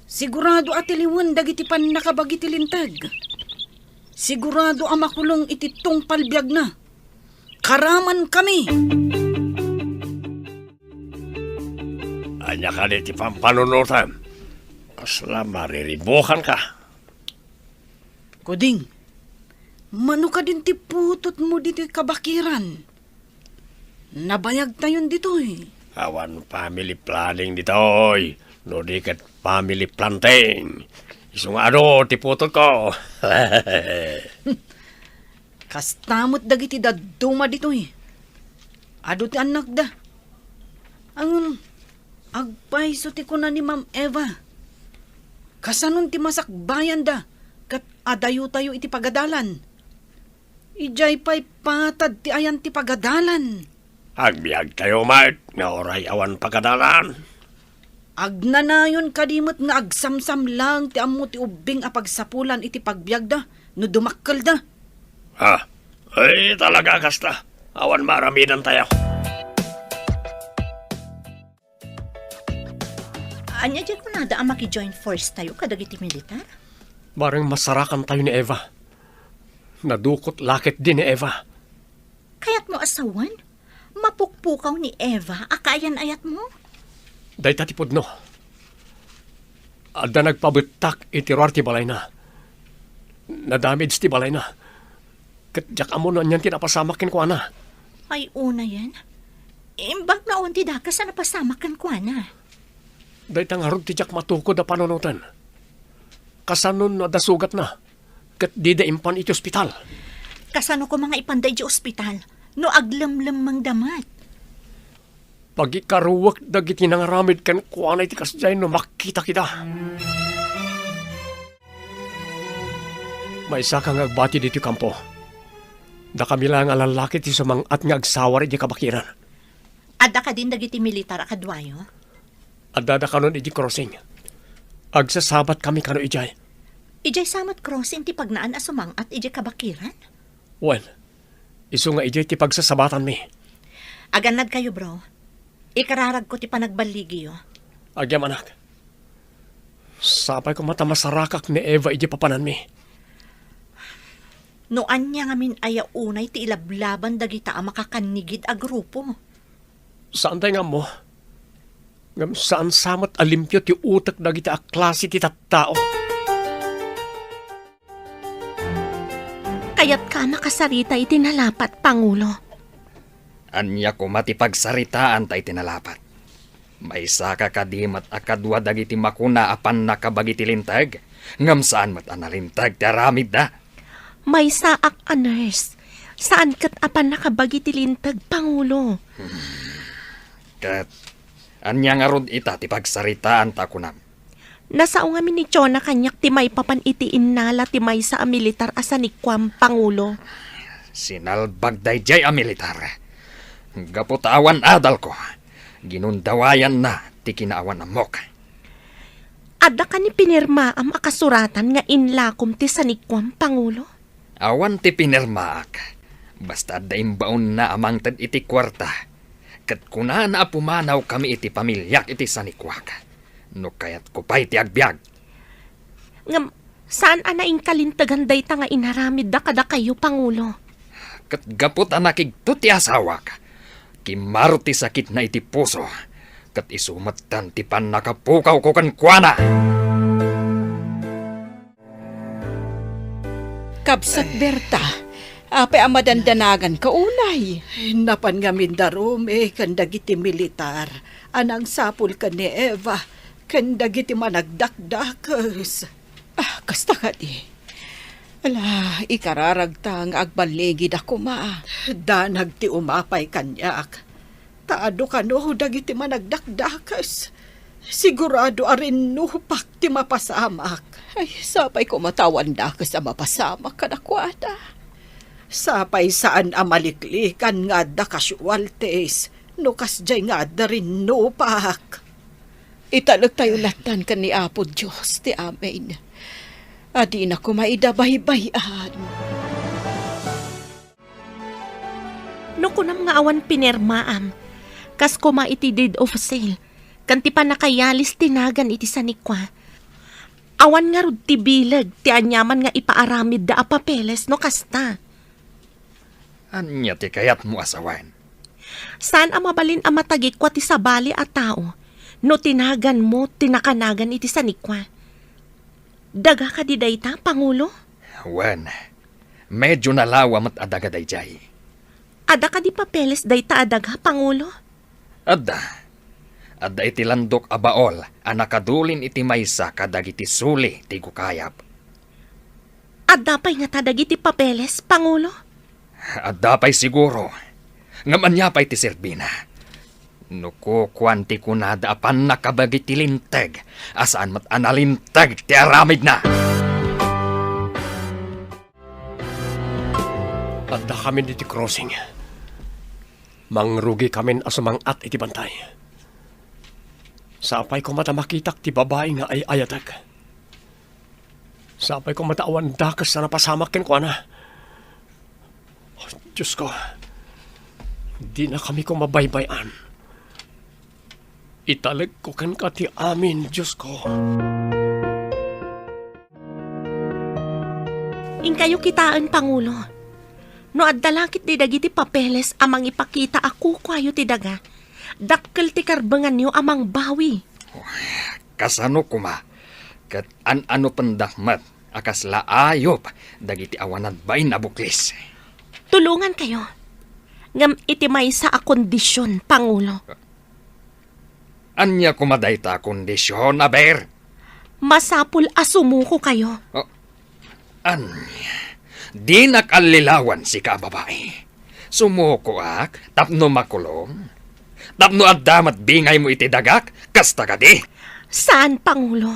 Sigurado atiliwan dagiti pan nakabagi ti lintag. Sigurado ang makulong iti tungpalbiag na. Karaman kami. Anya ka di pampanunutan. Kasla mariribukan ka. Kuding, mano ka din ti putot mo dito kabakiran. Nabayag tayon dito eh. Awan family planning ditoy. No di kat family planting. Isong ano, tiputot ko. Kastamot dagiti daduma dito eh. Ado ti anak da. Ang agpaiso ti ko na ni Ma'am Eva. Kasanon ti masakbayan da. Kat adayo tayo iti pagadalan. Ijay pa'y patad ti ayan ti pagadalan. Agbiag tayo, Mart. Nga oray awan pagkadalan. Agnanayon kadimot nga agsamsam lang ti ammo ti ubing a pagsapulan iti pagbiag da. No dumakkel da. Ha? Ay, talaga kasta. Awan maramidan tayo. Anya dyan ko nada ang maki-join force tayo kadagiti militar? Barang masarakan tayo ni Eva. Nadukot lakit din ni Eva. Kaya't mo asawan? Mapukpukaw ni Eva, akayan ayat mo? Day tatipod no. Adda nagpabutak itiruar ti balay na. Nadamage ti balay na. Katjak amo na niyan tinapasamakin ko ana. Ay, una yan. Imbag na unti da ka sa napasamakan ko na. Day tangarod ti jak matukod na panunutan. Kasanon na dasugat na. Kat di da impan iti ospital. Kasano ko mga ipanday di ospital, no aglamlam mang damat. Pag ikaruwak dagiti nangaramid kan kuana iti kasjay no makita kita. May isa kang agbati dito kampo. Da kami lang alalaki ti sumang at nga agsawar iti kabakiran. Adda ka din dagiti militar akadwayo? Adda da kanon iti crossing. Agsasabat kami kano ijay. Ijay samat crossing ti pagnaan asumang at ijay kabakiran? Well, iso nga ijay ti pagsasabatan mi. Aganad kayo bro. Ikararag ko ti panagbaligi, Agyam anak. Sapay ko mata masarakak ni Eva iti papanan mi. Noan niya ngamin aya unay ti ilablaban dagita a makakanigid a grupo. Saan tayo nga mo? Ngam saan samat alimpyo ti utak dagiti a klase ti tattao. Kayat ka makasarita iti nalapat, Pangulo. Anya ko matipagsaritaan tay tinalapat. May saka kadimat akadwa dagiti makuna apan nakabagiti lintag. Ngam saan mat analintag ti aramid da. May saak a nurse. Saan kat apan nakabagi tilintag, Pangulo? Kat, anya nga rod ita ti pagsaritaan ta kunam. Nasao nga ni Chona kanyak ti may papan iti innala ti may sa militar asanikwam, Pangulo. Sinalbag dayjay a militar. Gaputawan adal ko. Ginundawayan na ti kinaawan amok. Ada ka ni pinirma am akasuratan nga inlakom ti sanikwam, Pangulo? Awan ti pinirmaak. Basta da imbaon na amang tad iti kwarta. Kat kuna na pumanaw kami iti pamilyak iti sanikwak. No kayat ko pa iti agbyag. Ngam, saan anaing kalintagan day ta nga inaramid da kada kayo, Pangulo? Kat gapot anakig to ti asawak. Kimaro ti sakit na iti puso. Kat isumatan ti pan nakapukaw ko kan kuana. Kabsat Berta, apay ang madandanagan ka unay. Napan nga mindarom kan dagiti militar. Anang sapul ka ni Eva. Kan dagiti managdakdakas. Kasta ka di. Ala, ikararagtang agbaligid ako ma. Danag ti umapay kanyak. Taado ka no, dagiti managdakdakas. Sigurado arin nupak ti mapasamak. Ay, sapay ko matawan da ka sa mapasama ka na kwada. Sapay saan amaliklikan nga da kasualtes. Nukas jay nga da rin nupak. Italag tayo latan ka ni Apo Diyos, ti amen. Adi na ko maidabay-bayan. No kunam nga awan pinirmaam. Kas kuma iti deed of sale. Kanti pa nakayalis tinagan iti sanikwa. Awan nga rod ti bilag, ti anyaman nga ipaaramid da a papeles no kasta. Anya ti kayat mo asawan. Saan ang mabalin ang matagikwa ti sabali a tao, no tinagan mo, tinakanagan iti sanikwa. Daga ka di dayta, Pangulo? Wan, medyo nalawa mat adaga dayjay. Ada ka di papeles dayta adaga, Pangulo? Adda iti landok a baol, anakadulin iti maysa kadag iti suli ti kukayap. Ada pa'y nga tadag iti papeles, Pangulo? Adda pa'y siguro. Ngamanya pa'y ti Serbina. Nuko kwanti kunada apan nakabagi ti linteg. Asaan mat analinteg ti aramid na. Adda kami diti crossing. Mangrugi kami asumangat iti bantay. Sapay ko mata makitak ti babae nga ay ayatag. Sapay ko mata awan dakas na napasamak ken ko na. Oh, Diyos ko, di na kami ko mabaybayan. Italag ko kan ka ti amin, Diyos ko. In kayo kitaan, Pangulo. No addalakit di dagiti papeles amang ipakita ako kwayo ti daga. Dakkel ti karbangan niyo amang bawi. Kasano kuma? Kat ano pandakmat. Akas laayop. Dagiti awanan ba'y nabuklis. Tulungan kayo. Ngam iti may sa akondisyon, Pangulo. Anya kumaday ta kondisyon, aber? Masapul asumuko kayo. Anya, di nakalilawan si kababae. Sumuko ak, tapno makulong. Tapno at damat bingay mo iti dagak, kasta ka di. Saan, Pangulo?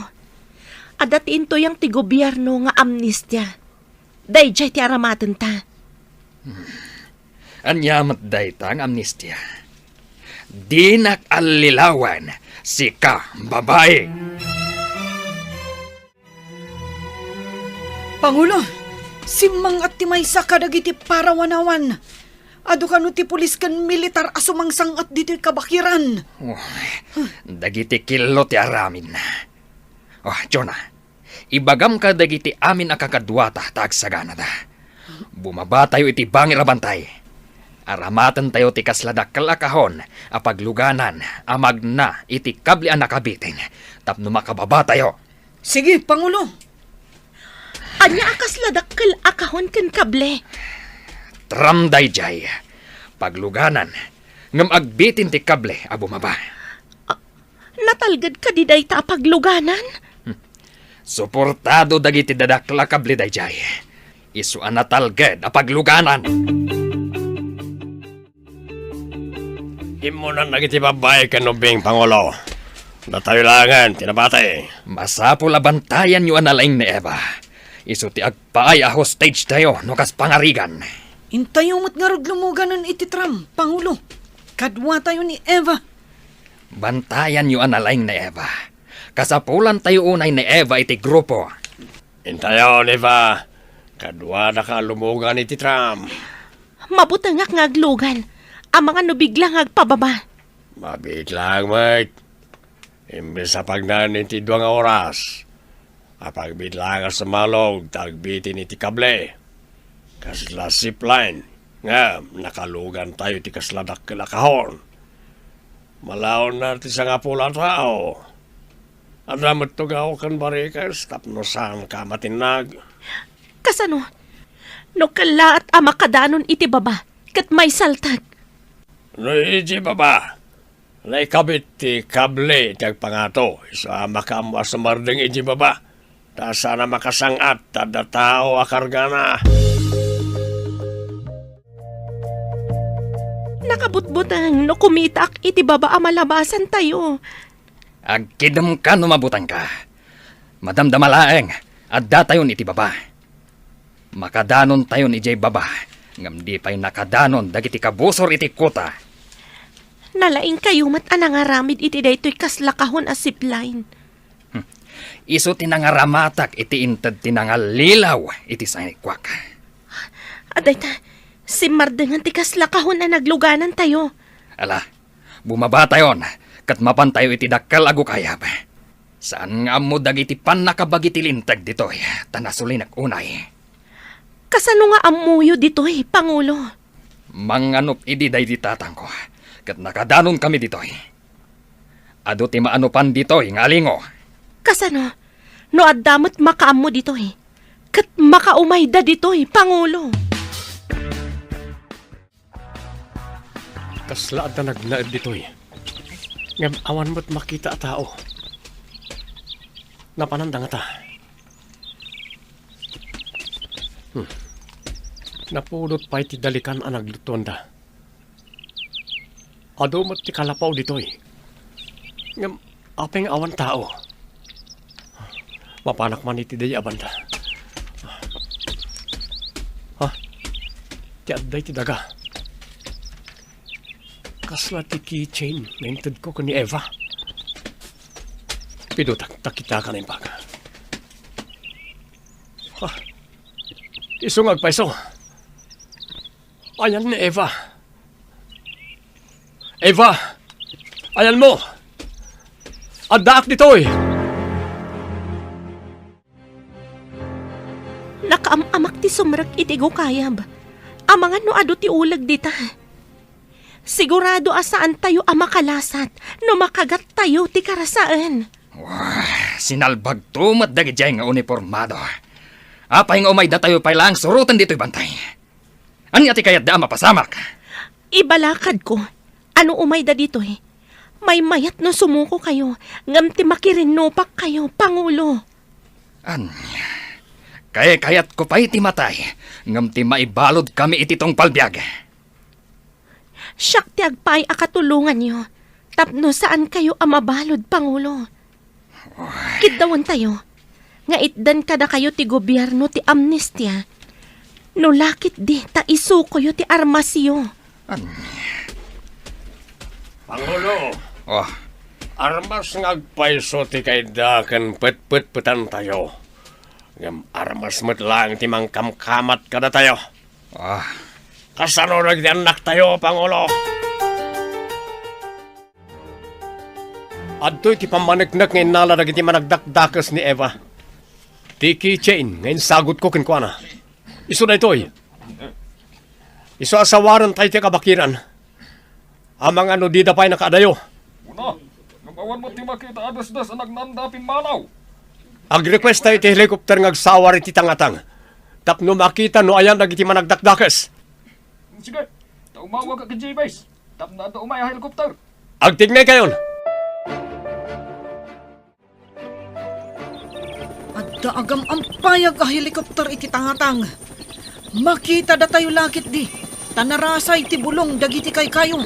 Adatiin to yung ti gobyerno nga amnistya. Dayjay ti aramaten ta. Anyamat daytang amnistya. Di nakalilawan si kababae. Pangulo, simang at timay sa kadagiti parawanawan. Ado ka no ti pulis kan militar asumangsang at dito'y kabakiran. Dagiti kilo ti aramin. Jonah, ibagam ka dagiti amin akakadwata tagsagana da. Bumaba tayo iti bangir abantay. Aramatan tayo ti kasladak kalakahon, apagluganan, amag na iti kabli ang nakabitin. Tapno makababa tayo. Sige, Pangulo. Anya akas ladakkel akahon ken kable. Tramday jay. Pagluganan, ngam agbitin ti kable a bumaba. Natalgad ka di dayta pagluganan? Suportado dagiti dadakla kable day jay. Isu anatalged a pagluganan. Imo na nagitibabay ka no Bing Pangulo. Datayo langan, tinabatay. Masapul abantayan yu analaing ni Eva. Isu ti agpaay a hostage tayo no kas pangarigan. Intayo mo't nga rod lumuganan iti Tram, Pangulo. Kadwa tayo ni Eva. Bantayan yu analaing ni Eva. Kasapulan tayo unay ni Eva iti grupo. Intayo, Eva. Kadwa na ka lumugan iti Tram. Mabuta nga ngaglugan. Ang mga nubiglang agpababa. Mabit lang, mate. Imbes sa pagnan iti 2 oras. Apagbit lang sa malog, tagbitin iti kable. Kasla zipline. Nga, nakalugan tayo ti kasladak kalakahon. Malaon na ti sa nga pula tao. Adamot tugaw kan barikas, tapno saan ka matinag. Kasano? No kalaat ama kadanon iti baba. Kat may saltag. No, iji baba. Naikabit ti kable ti agpangato. Isa makamo asamardeng iji baba. Ta sana makasangat, tada tao akargana. Nakabutbutang no kumitak iti baba amalabasan tayo. Agkidam ka numabutan ka. Madamdamalaeng, adda tayon iti baba. Makadanon tayon ijay baba. Ngam di pa'y nakadanon dagiti kabusor iti kuta. Nalaing kayo mat anangaramid iti daytoy kaslakahon a zipline. Isu tinangaramatak iti inted tinangalilaw iti sanikwak. Aday ta, si Mardengan ti kaslakahon na nagluganan tayo. Ala, bumaba tayon, kat mapan tayo iti dakkal agu kayab. Saan nga mo dagiti pan nakabagiti lintag ditoy, tanasulinak unay. Kasano nga amuyo ditoy, Pangulo? Manganop idi day ditatang ko, kat nakadanon kami ditoy. Ado ti maanupan ditoy, ngalingo. Kasano? No addamot makaammo ditoy. Kat makaumayda ditoy, Pangulo. Kaslaad na naglaad dito'y. Ngam awan mo't makita a tao. Napananda nga ta. Napulot pa iti dalikan ang naglutonda. Ado mo't ti kalapaw dito'y. Ngam apeng awan tao. Mapanak man iti day abanda. Ti adday ti daga. Kasla ti keychain na inted ko ni Eva. Pidutak takita ka na yung baga. Isungag pa iso. Ayan ni Eva. Eva! Ayan mo! Addaak dito'y! Nakaamamak ti sumrak iti gukayab. Amangan no ado ti ulag dita. Sigurado asaan tayo amakalasat no makagat tayo ti karasaan. Sinalbag tumat dagijay nga uniformado. Apay nga umay da tayo pay lang surutan dito'y bantay. Ani ati kayat da mapasamak? Ibalakad ko. Ano umay da dito eh? May mayat no sumuko kayo. Ngam ti makirinupak kayo, Pangulo. Anya? Kayat ko pa'y ti matay. Ngam ti maibalod kami ititong palbiag. Siyak ti agpay akatulungan nyo. Tapno saan kayo amabalod, Pangulo? Kiddawan tayo. Nga itdan kada kayo ti gobyerno ti amnestia. No lakit di ta isuko yo ti armasyo. Pangulo! Oh, Armas ngagpaiso ti kayda kan pet-pet-petan tayo. Ngam armas met lang ti mangkamkamat kada tayo. Kasano nagdianak tayo, Pangulo? Adto iti pamanagnak ngayon nala iti managdakdakas ni Eva. Ti keychain ngayon sagot ko kinkwana. Iso na ito'y. Iso asawaran tayo ti kabakiran. Amang ano di dapay nakaadayo. Una, nagawan mo ti makita adas-das ang nagnandapin manaw. Ag-request tayo ti helicopter ngagsawar iti tangatang. Tapno makita no ayan nagiti managdakdakas. Sige, taumawag ka kay J-Base. Tap na ito umay helicopter. Agtignay kayon. Adda agam ang payag a helikopter iti tangatang. Makita da tayo lakit di. Tanarasay ti bulong dagiti kay kayo.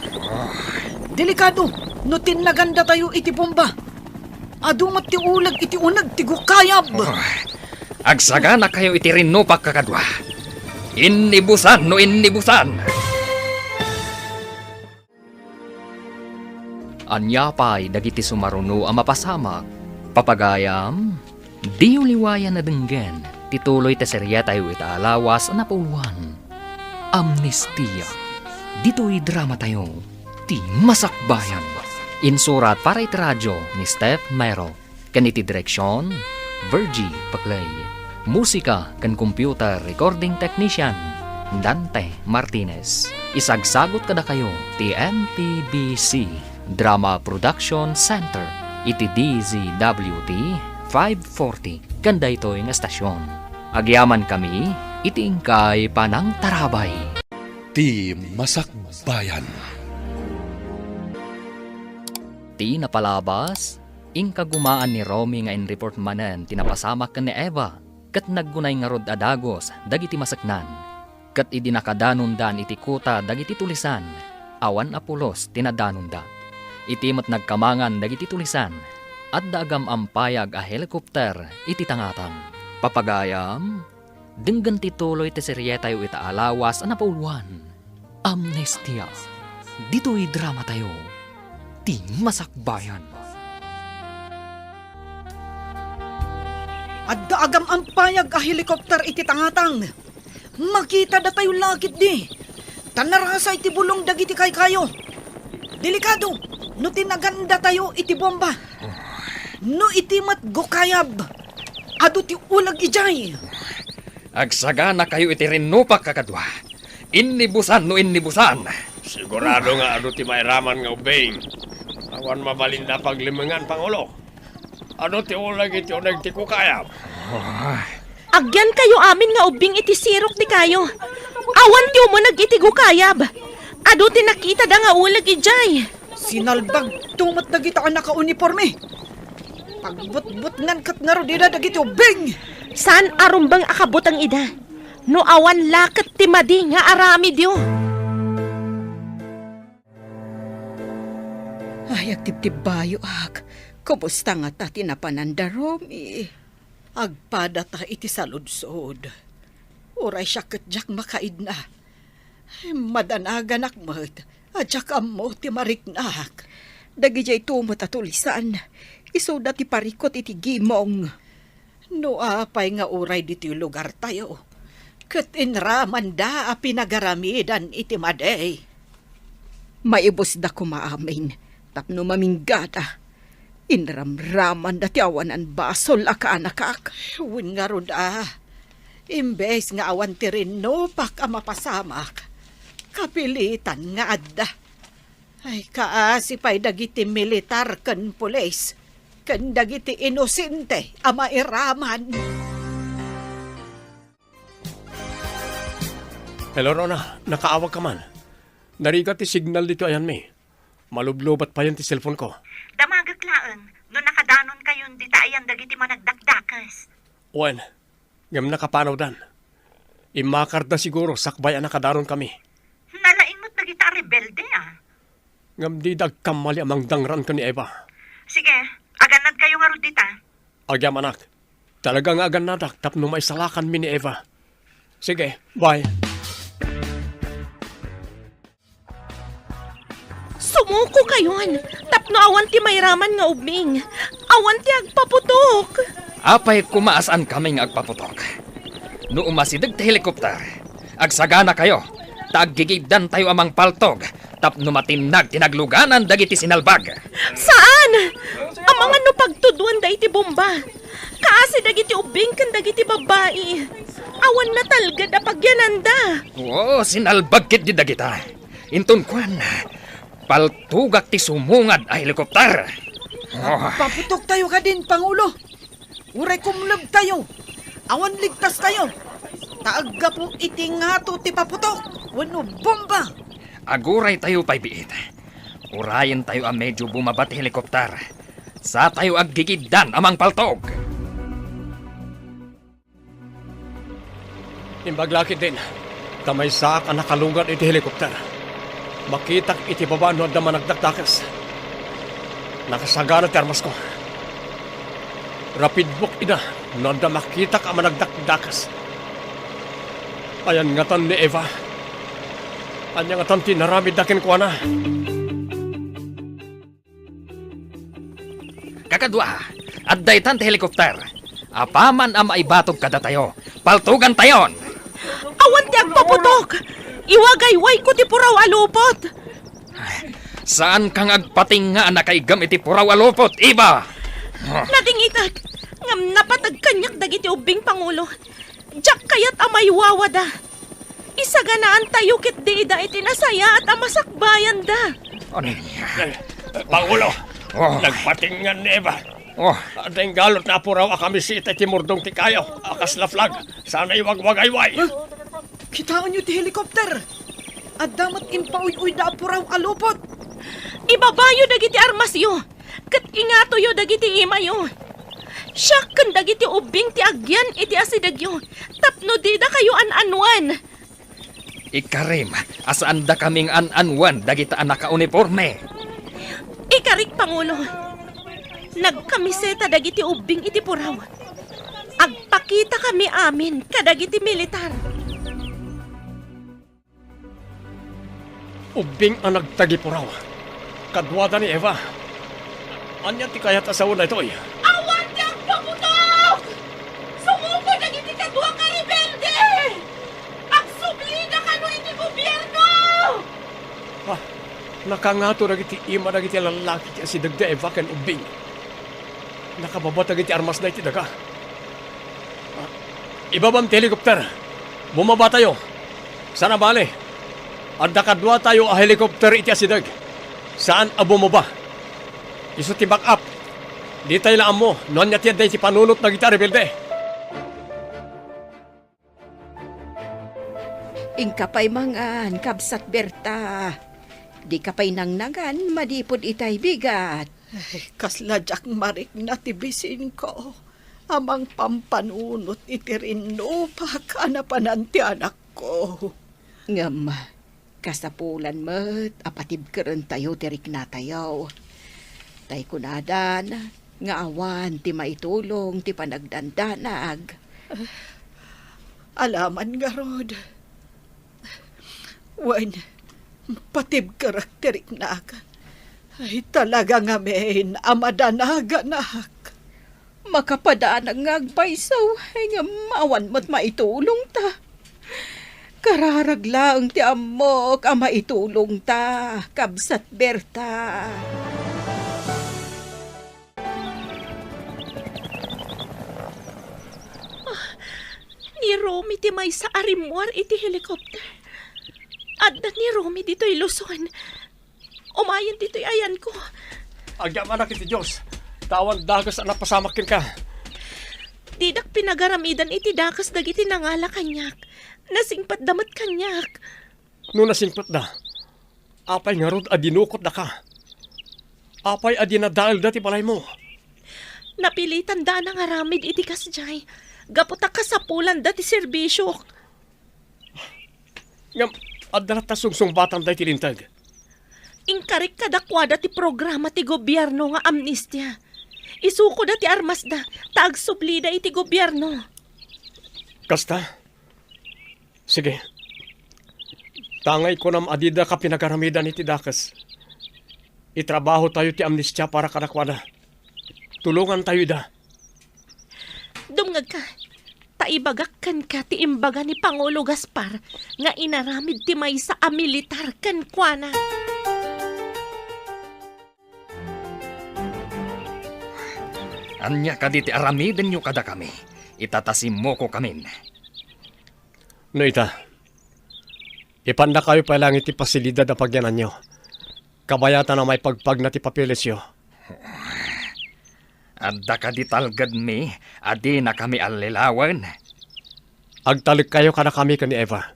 Delikado, no tinaganda tayo iti bomba. Adumat ti ulag iti unag ti gukayab. Agsaga na kayo iti rinupak kakadwa. Innibusan no innibusan. Anyapay dagiti sumaruno ang mapasamak. Papagayam, di uliwayan na denggen. Tituloy ta serya tayo itaalawas na puluhan. Amnestia. Dito'y drama tayo. Ti Masakbayan. Insurat para iti radyo ni Steph Mero. Kaniti direksyon, Virgie Paclay. Musika kan computer recording technician, Dante Martinez. Isagsagot kada kayo ti MTBC Drama Production Center. Iti DZWT 540. Kanda ito yung estasyon. Agyaman kami, itingkay panang tarabay. Ti Masakbayan. Ti napalabas, ingkagumaan ni Romy nga in-report manen tinapasamak ka ni Eva, kat naggunay nga rod adagos, dagiti masaknan, kat idinakadanundan iti kuta dagiti tulisan, awan apulos tinadanunda. Itimot nagkamangan dagiti tulisan, at dagam ampayag a helikopter iti tangatang. Papagayam, denggan tituloy ti serye tayo itaalawas na pauluan. Amnestia. Dito'y drama tayo. Ti Masakbayan. Adda agam ang payag a helikopter iti tangatang. Makita da tayo lakit di. Tanarasay iti bulong dagiti kay kayo. Delikado, no tinaganda tayo iti bomba. No itimat gukayab. Ado ti ulag ijay. Agsaga na kayo iti rinupak kakadwa. Innibusan no innibusan. Sigurado nga ano ti mairaman nga ubing. Awan mabalinda paglimengan, Pangulo. Ano ti ulag iti unag ti kukayab? Agyan kayo amin nga ubing iti sirok di kayo. Awan ti umunag iti gukayab. Ado ti nakita da nga ulag ijay. Sinalbag tumat na kita ka naka-uniforme. Pagbut-but ngan kat nga ro dida dagiti ubing. Saan arumbang akabot ang ida? No awan lakat ti madi nga arami diyo. Ay, agtibtibayo ak. Kumusta nga ta tinapananda, Romy? Agpada ta iti saludsod. Uray siya katjak makaid na. Madanagan akmat. Adjak amo ti mariknak. Dagijay tumot at tulisan. Iso dati parikot iti gimong. No apay nga uray diti lugar tayo. Kat inraman da a pinagaramidan iti maday. Maibos da kumaamin. Tapno maminggada. Inramraman dati awanan basol akaanakak. Win nga rod Imbes nga awan ti rin no pak a mapasamak. Kapilitan nga adda. Ay kaasipay dagiti militar ken pulis. Ken dagiti inosente a mairaman. Hello, Rona. Nakaawag ka man. Narigat ti signal dito ayan mi. Malublobat pa yan ti cellphone ko. Damagak laeng, no nakadanon kayon di taayan dagiti managdakdakas. Wen, ngam nakapanaw dan. Imakar da siguro sakbay ang nakadaron kami. Nalaing mo't nagita rebelde Ngam di dagkamali amang dangran ka ni Eva. Sige, aganad kayo nga rudita. Agyam anak, talagang aganadak tapno may salakan mi ni Eva. Sige, bye. Sumuko kayon. Tapno awan ti mayraman nga ubing. Awan ti agpaputok. Apay kumaasan kaming agpaputok. No umasidag ti helikopter. Agsagana kayo. Taggigibdan tayo amang paltog. Tapno matinag tinagluganan dagiti sinalbag. Saan? Ang mga no pagtuduan da iti bomba. Kaasi dagiti ubing kan dagiti babae. Awan na talga da pagyananda. Oo, sinalbag kit di dagita. Intun kwan, paltugak ti sumungad a helikopter. Oh, Paputok tayo ka din, Pangulo. Uray kumlab tayo. Awan ligtas tayo. Taagga po itingato ti paputok. Wano bomba. aguray tayo pa'y biit. Urayan tayo ang medyo bumabat ti helikopter. Sa tayo aggigiddan amang paltog. Imbaglakit din. Tamay sa ka nakalungan iti helikopter. Makitak iti baba no da managdakdakas. Nakasagana ti armas ko. Rapid book ina no da makita ka managdakdakas. Ayan nga tan ni Eva. Anya nga tan tinaramid dakin ko na. Kakadwa, at daytan ti helikopter. Apaman ang maibatog kada tayo. Paltugan tayon. Awan ti agpaputok! Iwagayway ko ti puraw alupot! Saan kang agpating nga nakaigam iti puraw alupot, iba? Nadingitag! Ngam napatag kanyak dagiti ubing pangulo. Diyak kayat amay wawada. Isaganaan tayo kit di da iti nasaya at amasakbayan da. Ano? Pangulo, Oh. nagpatingan ni Eva. Oh, Adeng galot na puraw akami si iti timurdong ti kayo. Akas na flag. Sana iwagwagayway. Kitaan nyo ti helikopter. At damat inpauy-uy da puraw alupot. Ibabayo dagiti armasyo. Kat ingato yo dagiti imayo. Siyak kan dagiti ubing ti agyan iti asidagyo. Tapno di da kayo an-anwan. ikarim, asaan da kaming an-anwan dagita anak ka uniforme. Ikarik pangulo. Nagkamiseta dagiti ubing iti puraw. Agpakita kami amin kadagiti militar. Ubing ang nagtagi puraw. Kadwada ni Eva. Anya ti kayat asawa na ito eh. Awan di ang pamutok! Sumuko dagiti kadwa ka rebelde! Agsublida kano iti gobyerno! Ah, nakangato na giti ima na giti lalaki ti asidagda Eva ken ubing. Nakababa na giti armas na iti daga. Ah, ibabam ti helikopter. Bumaba tayo. Sana bale. Adda kadwa tayo a helikopter iti asidag. Saan a bumaba? Iso ti back up. Di tayo laan mo. Noon niya tiyan tayo si panunot na gita rebelde. Ingkapay mangan, kabsat Berta. Di kapay nangnagan, madipod itay bigat. Ay, kasladyak marik na tibisin ko. Amang pampanunot iti rinno pakanapanan ti anak ko. Ngam, kasapulan mo't apatib keren tayo tirik na tayo. Tay kunadan, nga awan ti maitulong ti panagdandanag. Alaman nga rod. Wan, patib karakterik na ka. Ay talaga nga men, amadanaga. Makapadaan ang ngagpaysaw, ay nga maawan mo't maitulong ta. Kararagla ang ti amok, ang maitulong ta, kabsat Berta. Ni Romy ti may sa arimwar iti helikopter. Adda ni Romy dito'y Luzon. Umayan dito'y ayan ko. Agyaman na kiti Diyos. Tawan dagas ang napasamakin ka. Didak pinagaramidan iti dakas dagiti nangala kanyak. Nasingpat damat kanyak. Nung nasingpat na, apay nga rod adinukot na ka. Apay adinadaal dati balay mo. Napilitan da nang aramid iti kasjay. Gaputa kasapulan dati serbisyo. Ngam, adalat na sungsung batang day tilintag. Ingkarik kadakwada ti programa ti gobyerno nga amnistya. Isuko da ti armas da, taag sublida iti gobyerno. Kasta? Sige. Tangay ko nam adida ka pinagaramidan iti dakas. Itrabaho tayo ti amnistya para kadakwada. Tulungan tayo da. Dumngag ka. Taibagak kan ka ti imbaga ni Pangulo Gaspar nga inaramid ti maysa a militar kan kuana. Anya kaditi aramiden nyo kada kami. Itatasim mo ko kamin. No ita, ipanda kayo pa lang iti pasilidad na pagyanan nyo. Kabayatan na may pagpag na ti papilis yo. Adda ka di talgad mi, adi na kami alilawan. Agtalik kayo kada kami ka ni Eva.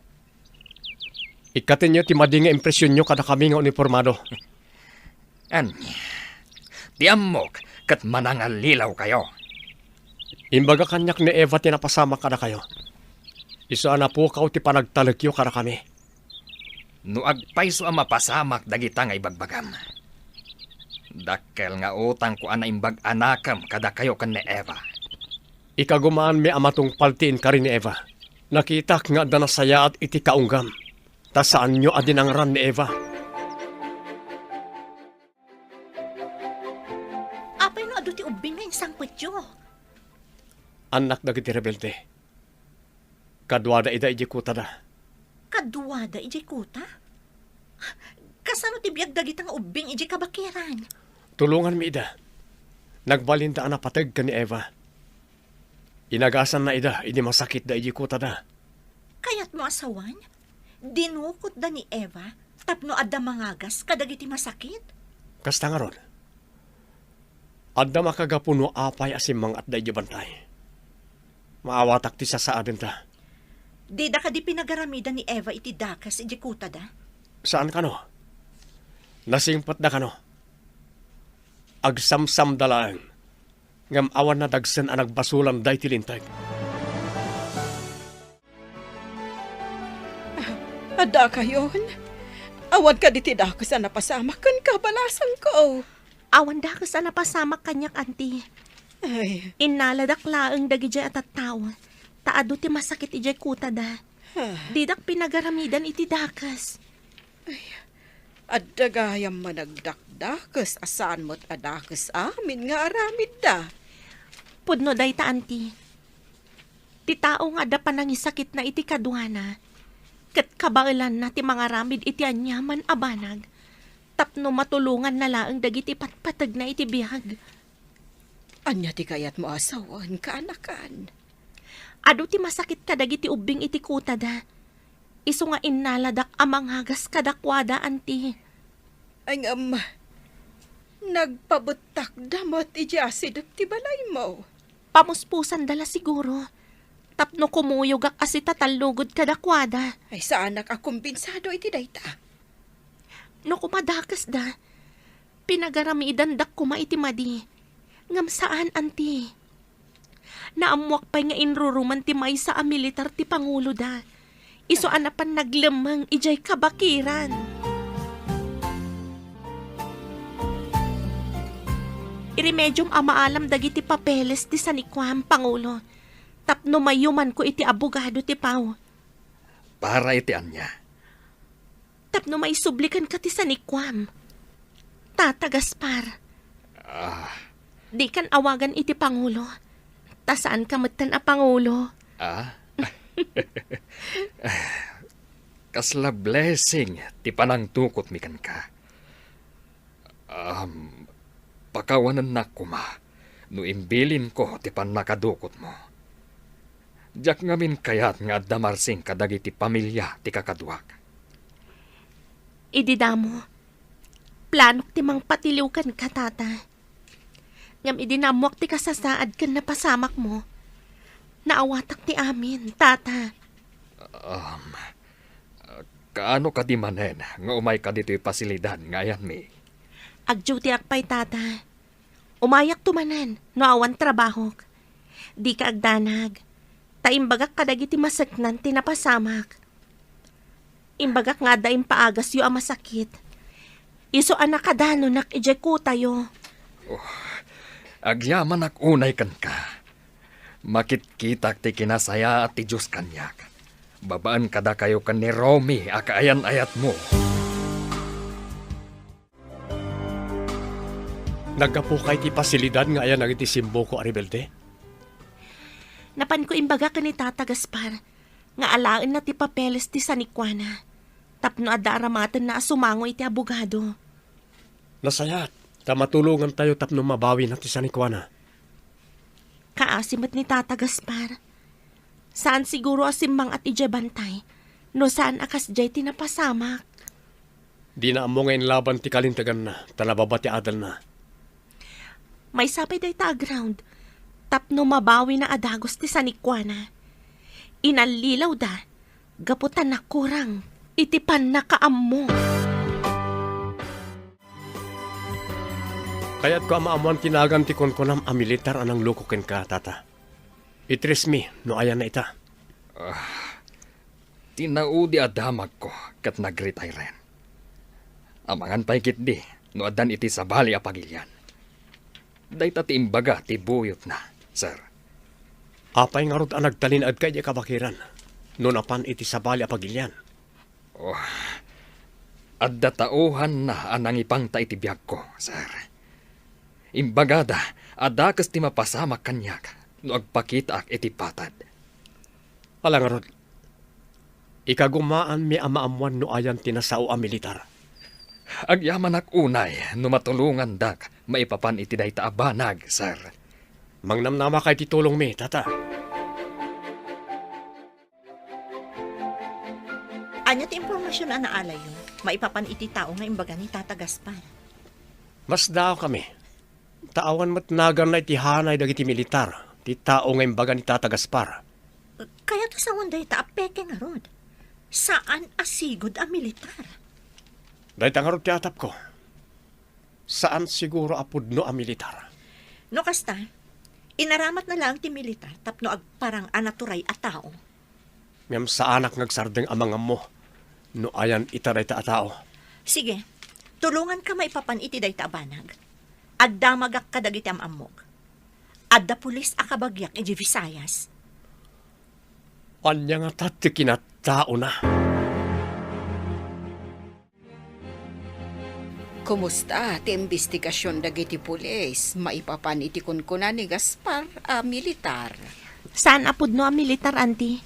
Ikatin nyo ti madinga impresyon nyo kada kami nga uniformado. Anya, di amok kat manangalilaw kayo. Imbaga kanyak ni Eva tinapasama kada kayo. Iso na po kao ti panagtalikyo kada kami. No agpayso ang mapasamak dagita nga ibagbagam. Dakkel nga utang ko ana imbag anakam kada kayo kan ni Eva. Ikagumaan mi amatong paltiin ka rin ni Eva. Nakitak nga da nasaya at iti kaunggam. Ta saan nyo adinangran ni Eva? Apay no adu ti ubing nga insangpet yo. Anak dagiti rebelde. Kadwada ida ijikuta da. Kaduwada ijay kuta? Kasano ti biyag dagita nga ubing ijay kabakiran? Tulungan mi ida. Nagbalinda na patag ka ni Eva. Inagasan na ida, ini masakit da ijikuta da. Kayat mo asawan? Dinukot da ni Eva, tapno adda mangagas kadagiti masakit? Kasta nga ron. Adda makagapuno apay asimang at da bantay. Maawatak ti sa aden ta. Di da ka di pinagaramida ni Eva iti dakas ijay kuta da? Saan ka no? Nasingpat da ka no? Agsamsam dalaan. Ngam awan na dagsen ang nagbasulang day tilintag. Ada kayon? Awad ka diti dako sa napasama kan kabalasan ko. Awan da ka sa napasamak kanyak, anti. Ay, Inaladak laeng dagiti at tawa. Taado ti masakit ijay kuta da. Didak pinagaramidan iti dakas. adda gayam managdakdakas asaan mo't adakas amin nga aramid da. Pudno day ta, anti. Ti tao nga da panangisakit na iti kadwana. Kat kabailan na ti mga ramid iti anyaman abanag. Tapno matulungan na laeng dagiti patpatag na iti bihag. Anya ti kayat mo asawan kaanakan. Ado ti masakit ka dagiti ubing iti kuta da. Iso nga inaladak amang hagas kadakwada, anti. Ay nagpabutak damot iti asid ti balay mo. Pamuspusan dala siguro. Tapno kumuyog ak asita talugod kadakwada. Ay saan nakakumbensado iti dayta. No kumadakas da. Pinagaramidan dak kuma iti madi. Ngam saan, anti? Naamuak pa'y nga inruruman ti maysa a militar ti Pangulo da. Iso anapan naglemang ijay kabakiran. Iremedyum amaalam dagiti papeles ti Sanikwam, Pangulo. Tapno mayuman ko iti abogado ti Pau. Para iti anya. Tapno may sublikan ka ti Sanikwam. Tata Gaspar. Di kan awagan iti Pangulo. Ta saan ka matan a Pangulo? Kasla blessing, ti panangtukot mi kan ka. Pakawanan na kuma, no imbilin ko ti panakadukot mo. Diyak ngamin kayat nga damarsing kadagiti pamilya ti kakadwak. Ididamo. Planok ti mang patiliw kan ka, tata. Ngam idinamuak ti kasasaad kan napasamak mo. Naawatak ti amin, tata. Kaano ka di manen nga umay ka dito'y pasilidad ngayan mi? Agduty akpay, tata. Umayak tumanan, no awan trabahok. Di ka agdanag. Taimbagak kadagiti masaknan ti napasamak. Imbagak nga daim paagas yu ang masakit. Iso anak kadano nak ijeku tayo. Agyaman ak unay kan ka. Makitkitak ti kinasaya at ti Diyos kanyak. Babaan kada kayo kan ni Romy akaayan-ayat mo. Nagapukay ti pasilidad nga ayan nagiti simbo ko, Aribelde? Napan ko imbaga ka ni Tata Gaspar, nga alaan na ti papeles ti sanikwana. Tapno ada aramatan na asumango iti abogado. Nasayat, ta matulungan tayo tapno mabawi na ti sanikwana. Kaasimat ni Tata Gaspar. Saan siguro asimbang at ijabantay, no saan akas jay tinapasamak. Di na amo ngayon laban ti kalintagan na, talababa ti adal na. May sapay day ta ground, tapno mabawi na adagos ti sanikwana. Inalilaw da, gaputan na kurang, itipan na kaammo. Kaya't ko amaamuan tinagan ti konkonam a militar anang lukukin ka, tata. Itris mi, no ayan na ita. Tinaudi adamag ko kat nag-retire. Amangan paikit di, no adan iti sabali a pagilyan. Dayta ti imbaga ti buyot na, sir. Apay nga rod ang nagtalinad kay di kabakiran. No napan iti sabali a pagilyan. Adda tauhan na anang ipangta iti biyag ko, sir. Imbagada, ada kas ti mapasamak kanyak, no agpakita ak iti patad. Alang nga rod, ikagumaan mi amaamuan no ayan tinasao a militar. Agyaman ak unay, no matulungan dak, maipapan iti dayta abanag, sir. Mangnamnama kay titulong mi, tata. Anya ti impormasyon na naalay yun, maipapan iti tao nga imbaga ni Tata Gaspar. Mas daw kami. Taawan mat nagan na iti hanay dagiti militar. Ti tao nga imbaga ni Tata Gaspar. Kaya to sa wanday ta apeke nga rod. Saan asigod a militar? Dahil tangarot ti atap ko. Saan siguro apudno a militar? No kasta, inaramat na lang ti militar tapno agparang anaturay a tao. Ngam sa anak ngagsardeng amang mo. No ayan itaray ta a tao. Sige, tulungan ka maipapan iti day ta abanag. Adda magak kadagiti amamog. Adda pulis akabagyak iti Visayas. Anya nga tati kinatao na. Kumusta ti investigasyon dagiti pulis? Maipapan iti kunkunan ni Gaspar a militar. Saan apod no ang militar, auntie?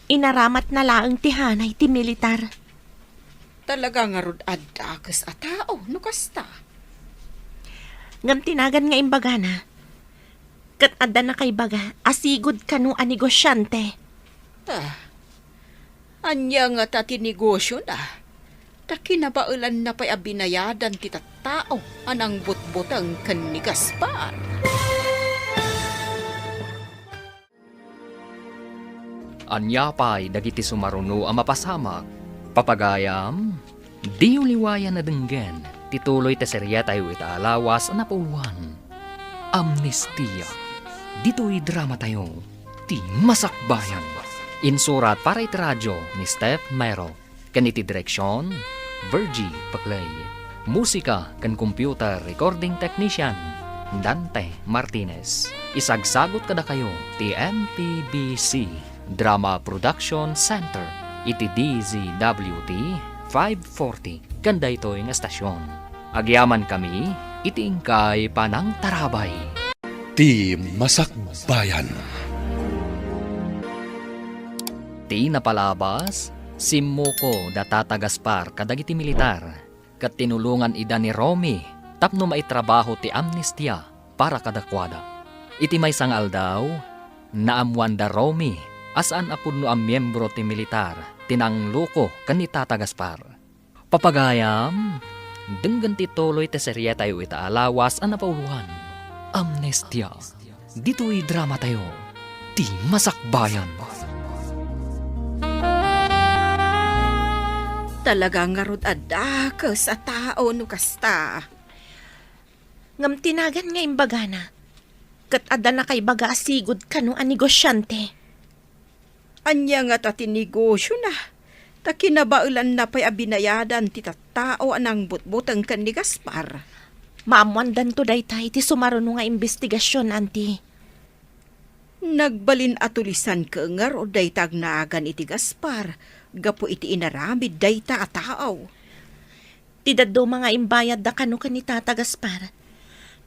Inaramat na laang tihanay ti militar. Talaga nga rod adda kas a tao, no kasta. Ngam tinagan nga imbaga na. Kat adda na kay baga, asigod kanu a negosyante. Anya nga ta tinegosyo na. Ta kinabaulan na pa'y abinayadan kita tao anang butbutang kan ni Gaspar. Anya pa'y dagiti sumaruno ang mapasamak. Papagayam, di uliwayan na denggen, tituloy ta serya tayo itaalawas na puluhan. Amnestia. Dito'y drama tayo, ti masakbayan. Insurat para iti radyo ni Steph Mero. Kaniti direksyon, Virgie Paclay. Musika kan computer recording technician, Dante Martinez. Isagsagot kada kayo ti MTBC Drama Production Center iti DZWT 540 kanda ito yung estasyon. Agyaman kami iti ingkay panang tarabay. Ti Masakbayan. Ti napalabas Simuko da Tata Gaspar kadagiti militar kat tinulungan ida ni Romy tapno maitrabaho ti amnestia para kadakwada. Iti may sangal daw naamuan da Romy asaan apudno ang miyembro ti militar tinangluko kan ni Tata Gaspar. Papagayam denggan ti tuloy ti serya tayo itaalawas ang napauluhan. Amnestia. Dito'y drama tayo. Ti Masakbayan. Talaga nga rod adda kas a tao, no kasta. Ngam tinagan nga imbaga na. Kat adda na kay baga asigod kanu a negosyante. Anya nga ta tinegosyo na. Ta kinabaulan na pa'y abinayadan ti tao anang butbutang kan ni Gaspar. Maamuandan to daytay ti sumaruno nga investigasyon, auntie. Nagbalin atulisan ka nga ro daytag naagan iti Gaspar. Gapo iti inaramid dayta a tao. Tidaddo mga imbayad da kanu kan ni Tata Gaspar.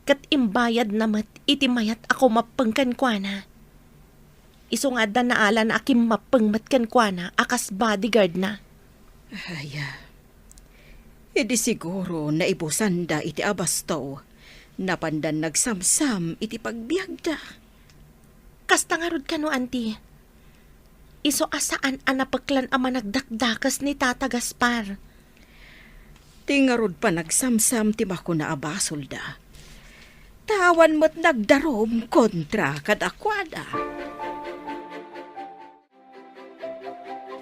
Kat imbayad namat iti mayat ako mapengkan kwa na. Iso nga da naala na akim mapengmat kan kwa na akas bodyguard na. Ay, edi siguro na ibusanda iti abasto. Napandan nagsamsam iti pagbiag da. Kasta nga rod ka no, auntie. Iso asaan anapaklan ama nagdakdakas ni Tata Gaspar. Tingarod pa nagsamsam ti bako na abasol da. Tawan mo't nagdarom kontra kadakwada.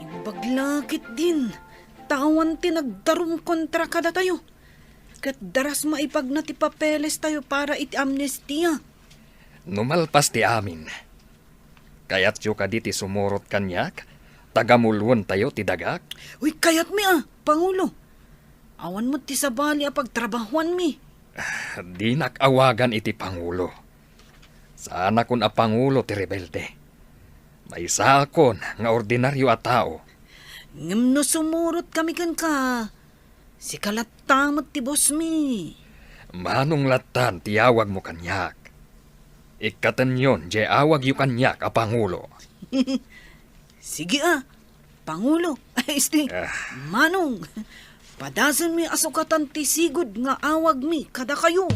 Imbaglagit din. Tawan ti nagdarom kontra kada tayo. Kat daras maipag na ti papeles tayo para iti amnestia. Numalpas ti amin. Kaya't yu ka diti sumurot kanyak, tagamulwon tayo ti dagak. Uy, kayat mi Pangulo. Awan mo ti sabali pagtrabahuan mi. Di nakawagan iti Pangulo. Sana kun a Pangulo ti rebelde. May sakon nga ordinaryo a tao. Ngem no sumurot kami kan ka. Si kalatamot ti boss mi. Manong latan ti awag mo kanyak. Ikatan yon, di awag yu kanyak a Pangulo. Sige Pangulo. Ay, Manong. Padasan mi asukatan ti sigod nga awag mi kada kayo.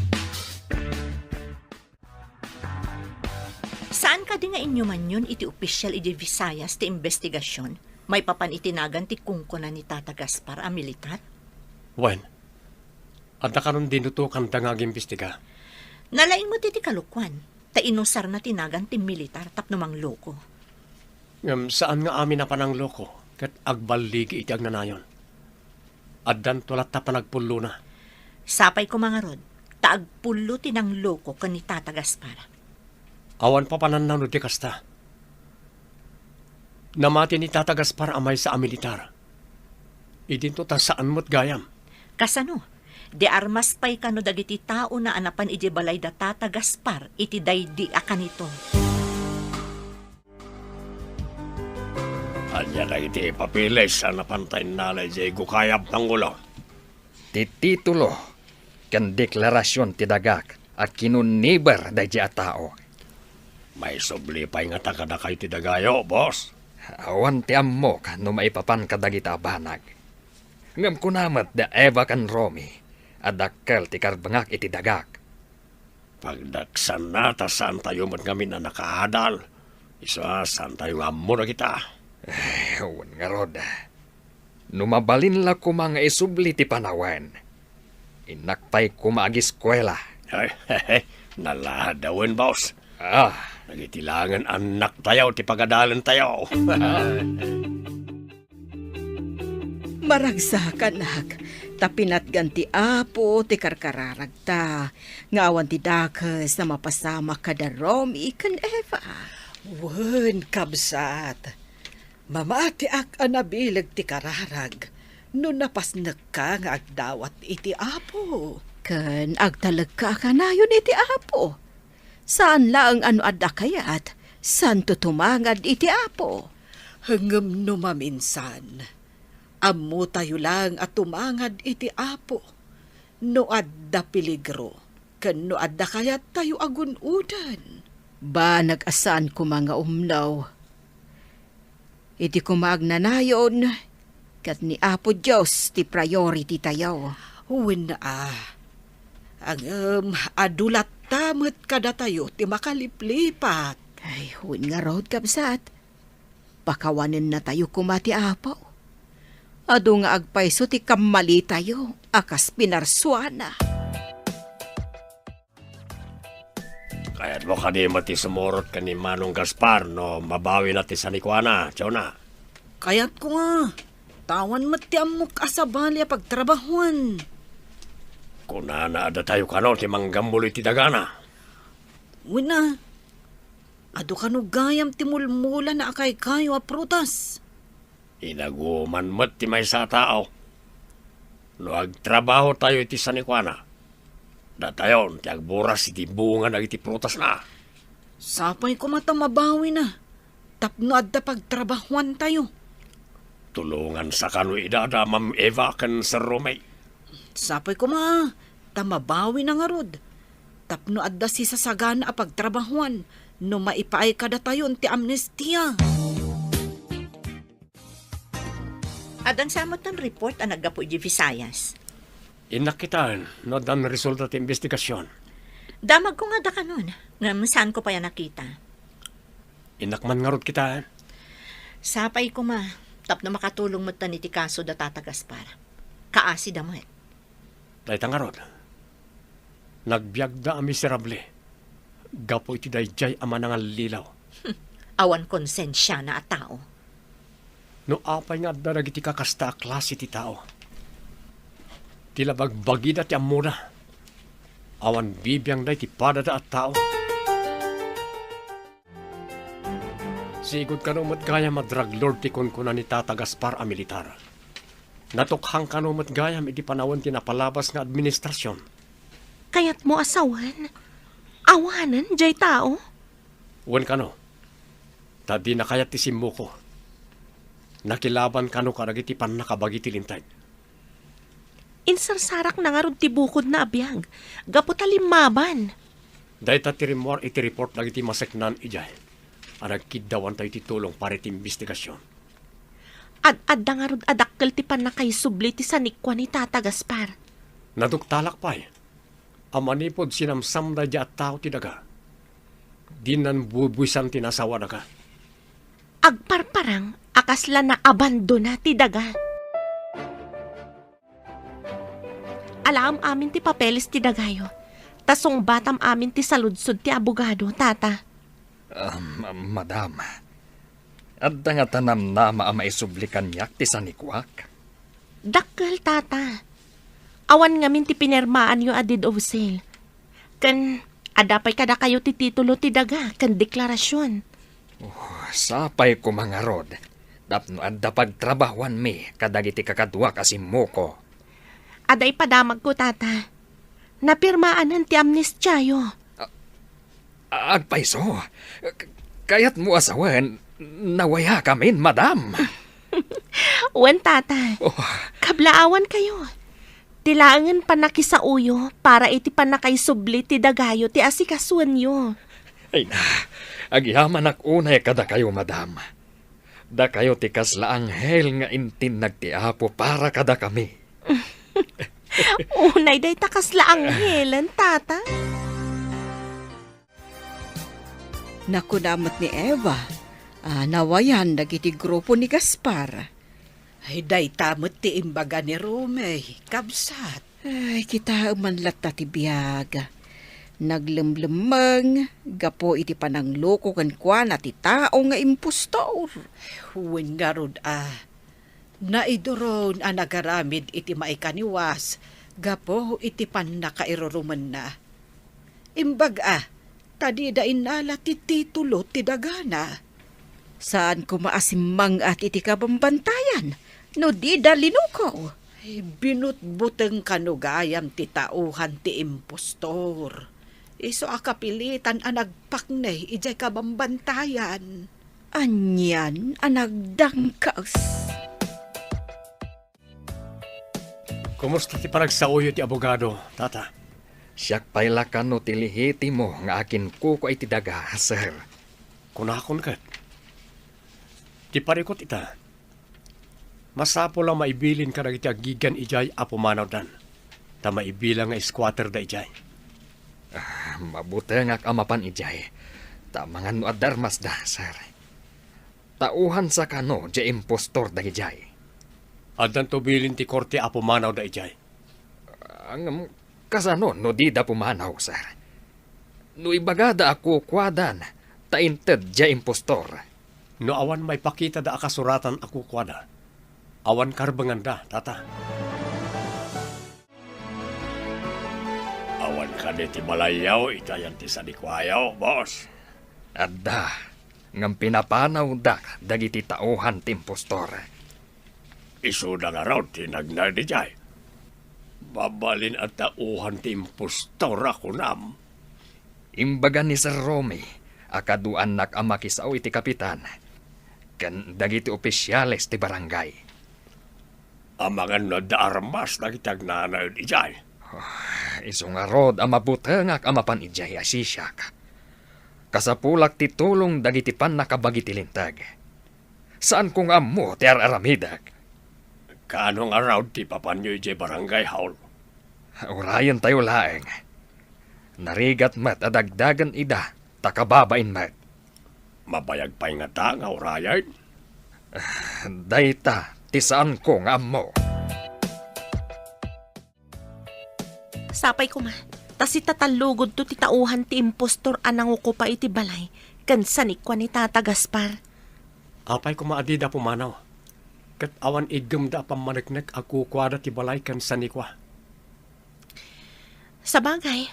Saan ka di nga inyo man yun iti opisyal iti Visayas ti investigasyon? May papan itinagan ti kungkuna ni Tata Gaspar a militar? Wen, at nakaroon dinutukan da nga gimbestiga. Nalain mo ti kalukwan. Ta inusar na tinagan ti militar tapno mang loko. Ngam saan nga amin na panang loko, kat agbaligi iti agnanayon. Addan tulat ta panagpulo na. Sapay ko mga rod, taagpulo tinang loko kan ni Tata Gaspar. Awan pa pananano di kasta. Namati ni Tata Gaspar amay sa militar. Idinto ta saan mo't gayam. Kasano? Di armas pay kano dagiti tao na anapan iti balay da Tata Gaspar iti daydi akanito. Anya na iti papilis sa napantay nalay jay gukayab Pangulo. Ti titulo, kan deklarasyon ti dagak at kinunibar da a tao. May subli pa'y nga takada kay ti dagayo, boss. Awan ti ammok no maipapan kadagita banag. Ngam kunamat da Eva kan Romy. Adakkel ti karbangak iti dagak. Pagdaksan na ta saan tayo man kami na nakahadal. Isa saan tayo amo na kita. Ewan nga rod. Numabalin la ko mga isubli ti panawen. Inakpay ko maagiskwela. Ay, nalahadawen, boss. Ah, Nagitilangan anak tayo, ti pagadalan tayo. Maragsakan tapinat ganti apo ti karkararag ta. Nga awan ti dakas na mapasama kada Romy kan Eva. Wen, kabsat. Mamati ak anabilag ti kararag. No napasnag ka nga agdawat iti apo. Kan agtalag ka kanayon iti apo. Saan lang ano adda kayat? San tutumangad iti apo? Hangam no maminsan. Ammo tayo lang at tumangad iti apo. No adda peligro. Kan no adda kayat tayo agunudan. Ba nag-asan ko mga umlaw? Iti kumagnanayon, kat ni Apo Diyos ti priority tayo. Uwin na Ang adulat tamot kada tayo ti makaliplipat. Ay, huwin nga road kabsat. Pakawanin na tayo kumati Apo. Ado nga agpaiso ti kamali tayo, akas pinarswana. Kaya't mo kanima ti sumurot ka ni Manong Gaspar, no mabawi na ti sanikwana, Chona. Kaya't ko nga, tawan mati amok asabali pagtrabahuan. Kuna na ada tayo kano ti manggambuloy ti dagana. Wina, ado kano gayam ti mulmula na akay kayo a prutas. Inaguman mo't ti may sa tao. No agtrabaho tayo iti sanikwana. Datayon, ti agburas iti bunga na iti prutas na. Sapay ko mata mabawi na. Tapno adda pagtrabahuan tayo. Tulungan sa kano idada, Ma'am Eva kan Sir Romay. Sapay ko ma, tamabawi na nga rod. Tapno adda si sasagana a pagtrabahuan. no maipaay kada tayo ti amnestia. Adan samot ng report ang naggapo di Visayas. Inakitaan no dan resulta ti investigasyon. Damag ko nga da ka nun. Nga saan ko pa yan nakita. Inakman nga rod kita. Sapay ko ma. Tap na makatulong mo tan iti kaso da tatagas para. Kaasi da mo eh. Dahita nga rod. Nagbiag da ang miserable. Gapo iti dayjay ama nga lilaw. Awan konsensya na at tao. No apay nga da nagiti kakasta klase ti tao. Tila bagbagida ti amuna. Awan bibiyang da iti padada at tao. Sigod kanumot gaya madraglord ti kunkuna ni Tata Gaspar a militar. Natukhang kanumot gayam iti panawon ti napalabas nga administrasyon. Kayat mo asawan? Awanan, jay tao? Wen kano, tadi na kayat ti simmo ko. Nakilaban kano karagiti pan nakabagi ti lintay. Insarsarak na nga rod ti bukod na abiyag. Gapo talimaban. Dahita ti rimor iti report dagiti maseknan ijay. Anagkidawan tayo ti tulong para iti investigasyon. Ad-adda nga rod adakkel ti panakaisubli ti sanikwa ni Tata Gaspar. Naduktalak pa'y. Amanipod sinamsam da at tao ti daga. Di nan bubuisan tinasawa daga. Agparparang akasla na abandona ti daga. Alam amin ti papeles ti dagayo. Tasong batam amin ti saludsod ti abogado, Tata. Madam, adda nga tanam na maisublikan yak ti sanikwak. Dakkel, Tata. Awan ngamin ti pinermaan yo a deed of sale. Kan adapay kada kayo ti titulo ti daga kan deklarasyon. Sapay ko mga rod. Tapno adda pagtrabahuan mi kadagiti kakadwa kasimmo ko. Aday padamag ko, Tata. Napirmaanan ti amnestyayo. Agpaiso, kayat mo asawan, nawaya kamin, madam. Wen, Tata. Kablaawan kayo. Tilangan pa nakisauyo para iti panakaisubli ti dagayo ti asikasuan yo. Ay na, agyaman ak unay kada kayo, madam. Da kayo ti kasla anghel nga intin nagtiapo para kada kami. Unay day takasla anghelan, Tata. Nakunamat ni Eva. Nawayan dagiti grupo ni Gaspar. Ay, day tamot ti imbaga ni Rome. Kabsat. Ay, kita umanlat ta ti biyag. Naglemlemeng, gapo iti panangloko kan kwa na ti tao nga impostor. Huwin nga rod naidoron nagaramid iti maikaniwas. Gapo iti pan nakairuruman na. Imbag tadi da inala ti titulo ti dagana. Saan ko maasimang at iti kabambantayan? No di dalinuko. Ay, binutbuteng kanugayam ti tauhan ti impostor. Iso akapilitan nagpaknay ijay kabambantayan. Anyan anagdangkas. Kumusta ti panagsauyo ti abogado, Tata? Siyak pailakan no tilihiti mo nga akin kuko ay tidaga, sir. Kunakon kat. Ti parikot ita. Masapo lang maibilin ka na iti agigan ijay apumanaw dan. Ta maibilang nga squatter da ijay. Mabuti nga kamapan ijay. Ta mga no adarmas da, sir. Tauhan sa kano, jay impostor da ijay. Adan tubilin ti korte apumanaw da ijay. Ang kasano, no di da pumanaw, sir. No ibagada ako kwadan, tainted jay impostor. No awan may pakita da akasuratan ako kwada. Awan karbangan da, Tata. Awan ka ti malayaw, itayan ti sanikwayaw, boss. Adda, ngam pinapanaw da, dagiti tauhan ti impostor. Iso na nga raw, tinagnay di jay. Babalin at tauhan ti impostor ako nam. Imbagan ni Sir Romy, akaduan nak amakisaw iti kapitan. Kan dagiti opisyales ti barangay. Amangan na da armas na kitagnanay di jay. Iso nga rod, amabutengak amapan ijay asisyak. Kasapulak ti tulong dagiti pan nakabagi ti lintag. Saan kung ammo ti aramidag? Kaanong araw ti papanyo iti barangay haul. Urayan tayo laeng. Narigat mat adagdagan ida, takababain mat. Mabayag pa'y nga ta nga urayan. Dayta, ti saan kung ammo. Sapay ko ma. Tas itatalugod to ti tauhan ti impostor anang uko pa iti balay. Kan sanikwa ni Tata Gaspar. Apay ko maadi da pumanaw. Kat awan igam da pamanagnak ako kwada ti balay kan sanikwa. Sa bagay,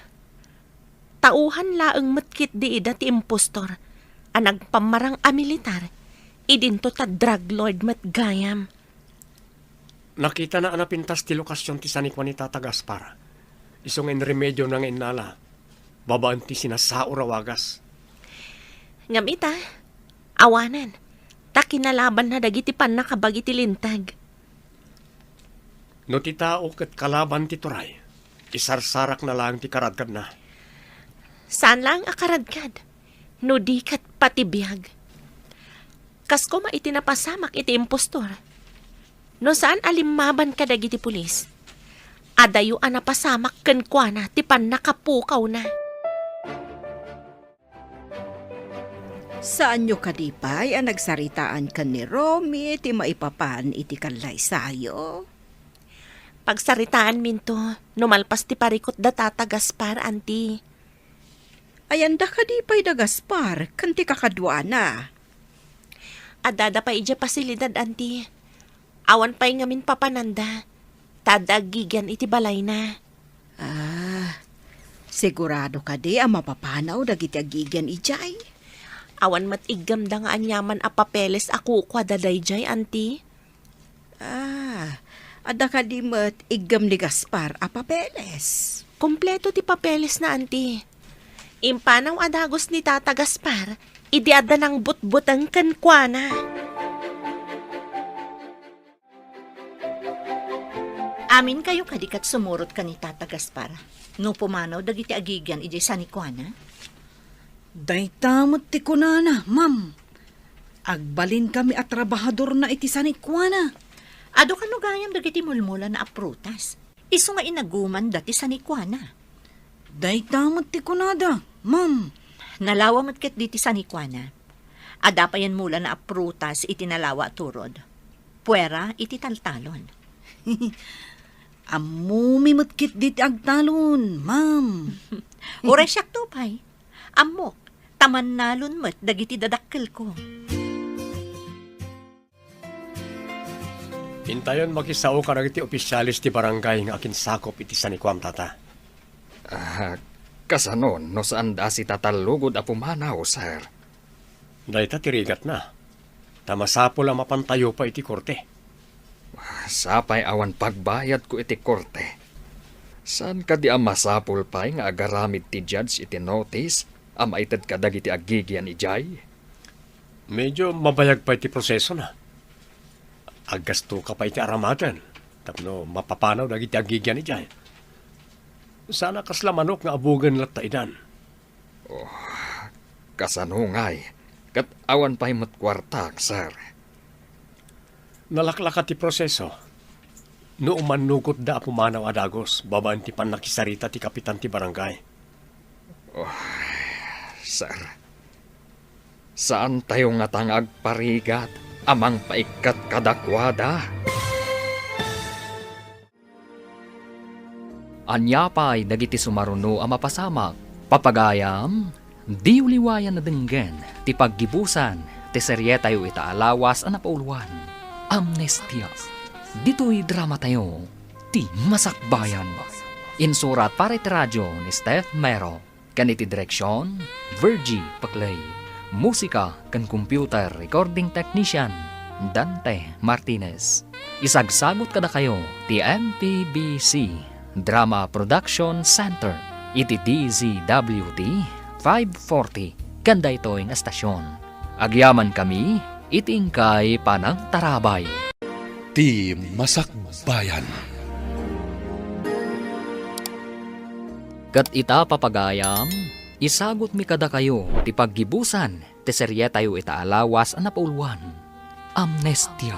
tauhan laeng matkit di ida ti impostor. Anag pamarang a militar. Idinto ta drug lord mat gayam. Nakita na anapintas ti lokasyon ti sanikwa ni Tata Gaspar. Isong en remedyo ng inala. Babaan ti sinasao rawagas. Ngamita, awanan. Ta kinalaban na dagiti pan nakabagi ti lintag. No ti tao kat kalaban ti turay. Isarsarak na lang ti karadkad na. Saan lang akaradkad? No di kat patibiyag. Kas ko maitinapasamak iti impostor. No saan alimaban ka dagiti pulis? Adayo anapasamak ken kuana ti pan nakapukaw na. Saan nyo kadipay ang nagsaritaan ka ni Romy ti maipapan iti kanlay sayo? Pagsaritaan minto, numalpas ti parikot da Tata Gaspar, anti. Ayan da kadipay da Gaspar, kanti kakadwa na. Adada pa ija pasilidad, anti. Awan pa'y ngamin papananda. Tadagigan iti balay na. Sigurado ka di ang mapapanaw dagiti agigyan ijay. Awan mat igam da nga anyaman a papeles ako kwa dadayjay, anti. Ada ka di mat igam ni Gaspar a papeles. Kompleto ti papeles na, anti. Impanaw adagos ni Tata Gaspar, idiada ng butbutang kankwana. Amin kayo kadikat sumurot ka ni Tata Gaspar. No pumanaw dagiti agigyan iti sanikwana. Daytamot ti kunana, ma'am. Agbalin kami at trabahador na iti sanikwana. Ado kano gayam dagiti mulmula na aprutas. Isu nga inaguman dati sanikwana. Daytamot ti kunada, ma'am. Nalawa matket diti sanikwana. Ada pa yan mula na aprutas iti nalawa turod. Puwera iti taltalon. Amumi matkit dit agtalon, ma'am. Oray siyak tupay. Amok, taman nalon mat dagiti dadakkel ko. Intayon makisao ka na iti opisyalis ti barangay nga akin sakop iti sanikwam tata. Kasanon, no saan da si tatalugod a pumanaw, sir? Dayta tirigat na. Tamasapol ang mapantayo pa iti korte. Sapay awan pagbayad ko iti korte. Saan ka di ang masapul pa'y nga agaramid ti judge iti notice ang maitad ka dagiti agigyan ijay? Medyo mabayag pa iti proseso na. Agasto ka pa iti aramadan. Tapno mapapanaw dagiti agigyan ijay. Sana kasla manok nga abugan lat taidan. Kasanungay, kat awan pa'y matkwartak, sir. Nalaklaka ti proseso. No umanugot da pumanaw adagos, babaan ti panakisarita ti kapitan ti barangay. Sir, saan tayo nga tangag parigat amang paikat kadakwada? Anyapay dagiti sumaruno ang mapasamak, papagayam, di uliwayan na denggen, ti paggibusan, ti seryetayo itaalawas ang napauluan. Amnestia. Dito'y drama tayo, ti Masakbayan. Insurat para iti radyo ni Steph Mero, kaniti direksyon, Virgie Paclay. Musika kan computer recording technician, Dante Martinez. Isagsagot kada kayo, ti MPBC Drama Production Center, iti DZWD 540, kanda ito'y estasyon. Agyaman kami, itingkay panang tarabay. Ti Masakbayan. Kat ita papagayam, Isagot mi kada kayo ti paggibusan ti serye tayo itaalawas a napauluan. Amnestia.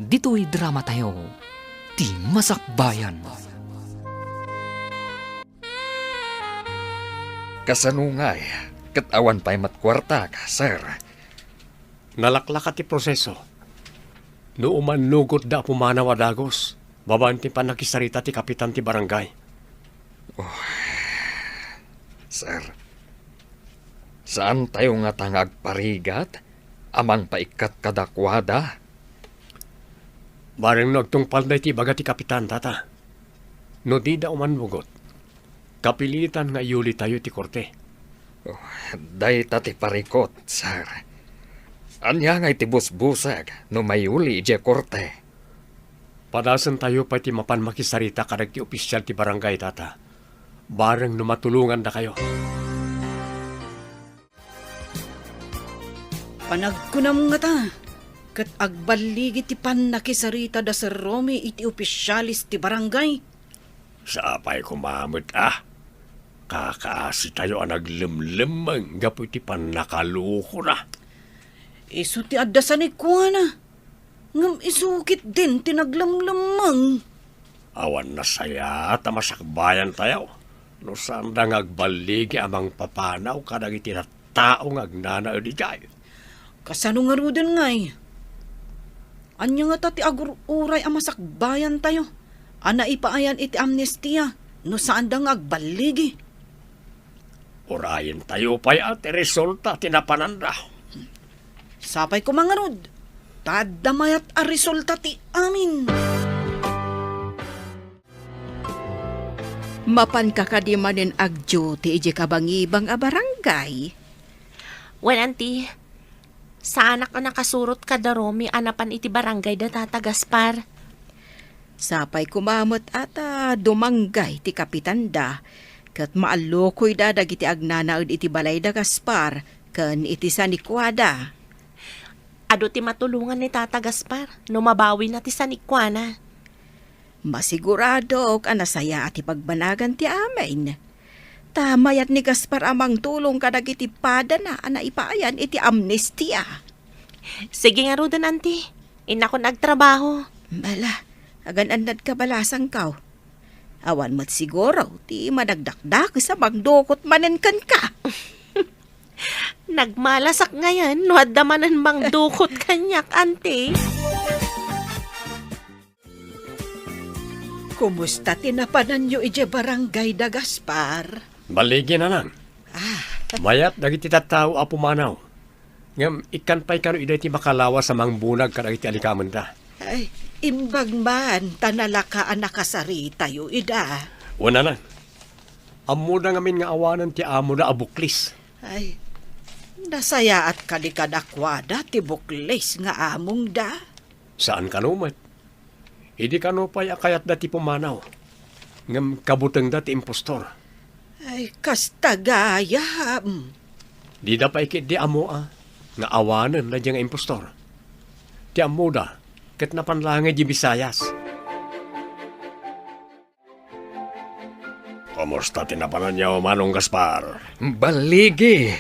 Dito'y drama tayo. Ti Masakbayan. Kasanungay, katawan pa'y matkwarta ka, sir. Nalaklak ti proseso. No umanlugot da pumanaw adagos. Babanti pa nakisarita ti kapitan ti barangay. Sir, saan tayo nga tangag parigat? Amang paikat kadakwada? Bareng nagtungpal na ti baga ti kapitan, tata. No di da umanlugot. Kapilitan nga iuli tayo ti korte. Day tati parikot, sir. Anya nga itibus-busag no mayuli ije korte. Padasan tayo pa ti mapan makisarita kadag ti opisyal ti barangay, tata. Bareng no matulungan da kayo. Panagkunam nga ta. Kat agbaligi ti pan nakisarita da Sir Romy iti opisyalis ti barangay. Sapay kumamot Kakaasi tayo ang naglimlimang gapo iti pan nakaluko na. Isu ti addasan ni Kuana. Ngam isukit din ti naglamlamang. Awan na saya at masakbayan tayo. No saan da ngagbaligi amang papanaw kadag iti na taong agnana o di jay. Kasano nga ruden ngay? Anya nga tati agur-uray ang masakbayan tayo. Ana ipaayan iti amnestia. No saan da ngagbaligi. Urayin tayo pa'y at resulta tinapananda. Sapay ko mga rod. Tadamayat a resulta ti amin. Mapan kakadimanin agjo ti ije kabangibang a barangay. Wen, auntie, sa anak ko nakasurot ka da Romy, anapan iti barangay da Tata Gaspar. Sapay kumamot ata dumanggay ti kapitan da. Kat maalukoy da dagiti agnanaod iti balay da Gaspar. Kan iti sanikwada. Ado ti matulungan ni Tata Gaspar, no mabawi na ti sanikwana. Masigurado ka nasaya at ipagbanagan ti amin. Tamayat ni Gaspar amang tulong kadag iti pada na ana ipaayan iti amnestia. Sige nga rudan, auntie. Ina ko nagtrabaho. Bala, agan-anad ka balasang kaw. Awan mo't siguro, ti madagdakdak sa magdukot manenkan ka. Nagmalasak ngayon, no adamanan bang dukot kanyak, auntie. Kumusta tinapanan nyo ije barangay da Gaspar? Baligi na lang. Mayat dagiti tattao a pumanaw. Ngam ikan pa'y kano iday ti makalawa sa mangbunag kadag iti alikaman da. Ay, imbag man, tanalakaan nakasari tayo ida. Una lang. Amo na ngamin nga awanan ti amo na abuklis. Ay, nasaya at kadikadakwada ti buklis nga among da. Saan kanumat? Hindi kanupay akayat dati pumanaw. Ngam kabutang dati impostor. Ay, kastagaya. Di da pa ikit di amo nga awanan na diyang impostor. Ti amo da, kat napanlangay di Bisayas. Kumusta tinapanan niya o Manong Gaspar? Baligi!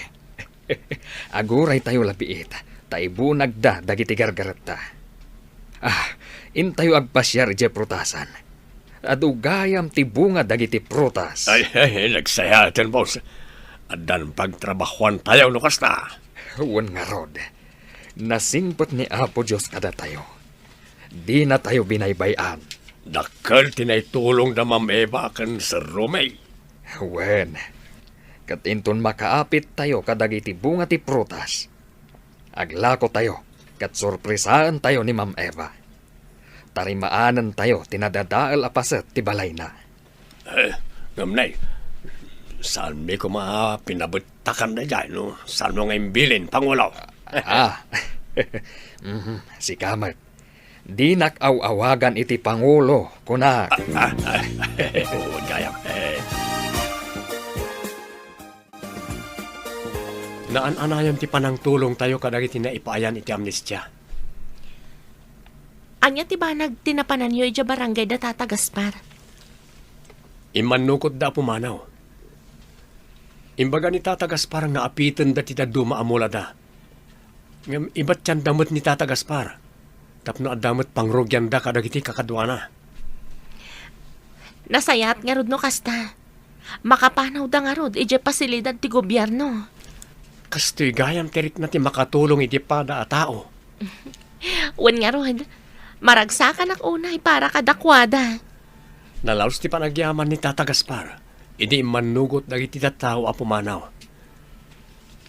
Aguray tayo lapiit. Taibunag da dagiti gargarata. Intayo agpasyar ije prutasan. Adugayam ti bunga dagiti prutas. Ay, nagsayatan, boss. Adan pagtrabahuan tayo, lukas na. Huwag nga rod. Nasingpot ni Apo Diyos kada tayo. Di na tayo binaybayan. Dakal tinaitulong na Ma'am kan Sir Romay. Wen, katinton makaapit tayo kadagiti bunga ti prutas. Aglako tayo, kat sorpresaan tayo ni Ma'am Eva. Tarimaanan tayo, tinadadaal apaset ti balay na. Ngamnay, saan may pinabutakan na dyan, no? Saan mo ngayon bilin, Pangulo? Si Kamat. Di nak-aw-awagan iti Pangulo, kunak. Huwag kaya. Naan-anayan ti panang tulong tayo kadagiti na ipaayan iti amnestia. Anya ti ba nagtinapanan nyo ija barangay da Tata Gaspar? Imanukot da pumanaw. Imbaga ni tatagas parang nga apitan da tita duma amula da. Ngam ibat yan damot ni tatagas par. Tapno adamot pangrogyan da kadagiti kakadwana. Nasayat nga rod no kasta. Makapanaw da nga rod, ije pasilidad ti gobyerno. Kastoy gayam terik na ti makatulong iti pada a tao. Wan nga rod, maragsakan ak unay para kadakwada. Nalaos ti panagyaman ni Tata Gaspar, idi manugot dagiti tattao a pumanaw.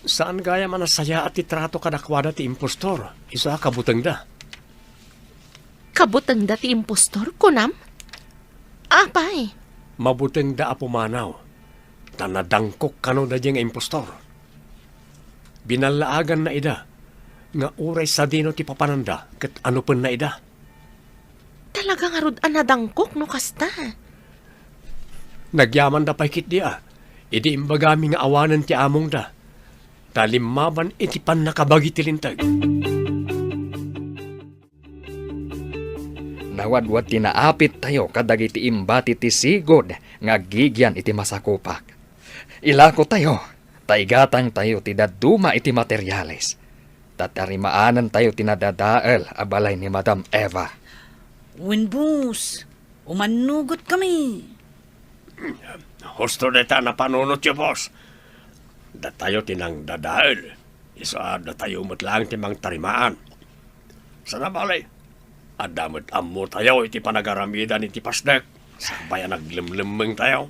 Saan gaya man asaya at itrato kadakwada ti impostor, isa kabuteng da. Kabutang dati impostor, kunam? Apay, Mabuteng da a pumanaw, tanadangkok kano da nga impostor. Binalaagan na ida, nga uray sa dino ti papananda, kat ano pen na ida. talaga nga rod anadangkok no kasta. Nagyaman da paikit dia, idi imbagami nga awanan ti among da. Talimaban iti pan nakabagi ti lintag. Nawadwad tinaapit tayo kadagiti imbati ti sigod nga gigyan iti masakupak. Ilako tayo, taigatang tayo ti daduma iti materyales. Tatarimaanan tayo tinadadael abalay ni Madam Eva. Winbus, umanugot kami. Husto deta na panunot yo, boss. Datayo tinang dadael. Isa datayo lang timang tarimaan. Sana balay. Adamot ammo tayo iti panagaramida iti pasdek. Sabayan naglimlimeng tayo.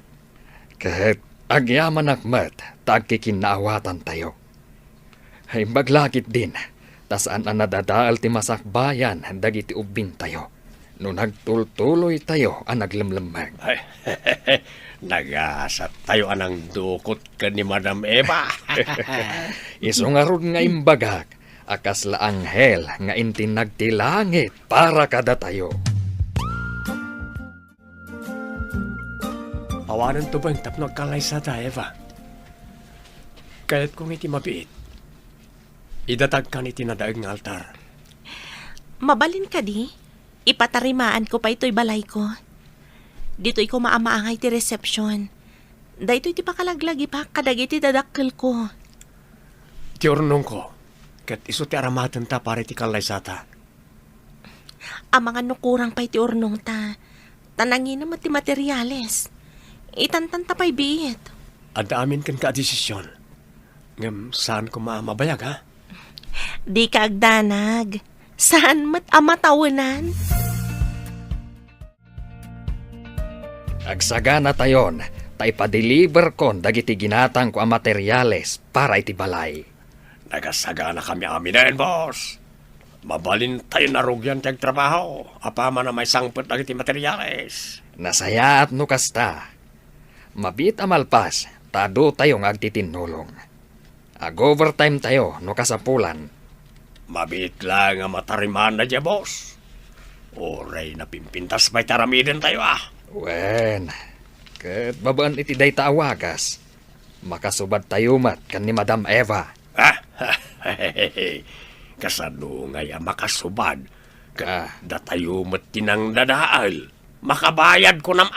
Kahit agyaman akmat, tagkikinaawatan tayo. Ay maglakit din, tasaan ang nadadaal ti masakbayan, dagiti ubing tayo. No nagtultuloy tayo ang naglimlimeng. Ay, nagasat tayo anang dukot ka ni Madam Eva. Isungarod nga imbagak, akas la anghel nga intinag ti langit para kada tayo. Awanan to bang tapnog kalay sa ta, Eva? Kaya't kung iti mabiit, idatag ka ni tinadaag ng altar. Mabalin ka di, ipatarimaan ko pa ito'y balay ko. Dito'y ko maamaangay ti reception. Dahito'y ti pakalaglagi pa kadagiti dadakkel ko. Ti ornong ko, kat iso ti aramatan ta para iti kalay sa ta. Ang mga nukurang pa iti urnong ta, tanangin naman ti materyales. Itantan ta pa'y biit. Ada amin kan ka desisyon. Ngam saan ko mabayag, ha? Di ka agdanag. Saan mat amatawanan? Agsagana tayon, tay pa-deliver kon dagiti ginatang ko ang materyales para iti balay. Nagasagana kami amin boss. Mabalin tayo narugyan tiyag trabaho. Apama na may sangpot na iti materyales. Nasaya at nukasta. Mabit amalpas, tado tayong agtitinulong. Ag-overtime tayo no kasapulan. Mabit lang ang matariman na dya, boss. Oray na pimpintas may taramidin tayo, ah. Wen, ket babaan iti day taawagas. Makasubad tayo mat kan ni Madam Eva. Ah, kasano nga ya makasubad. Datayo mat tinang dadaal. Makabayad ko nam,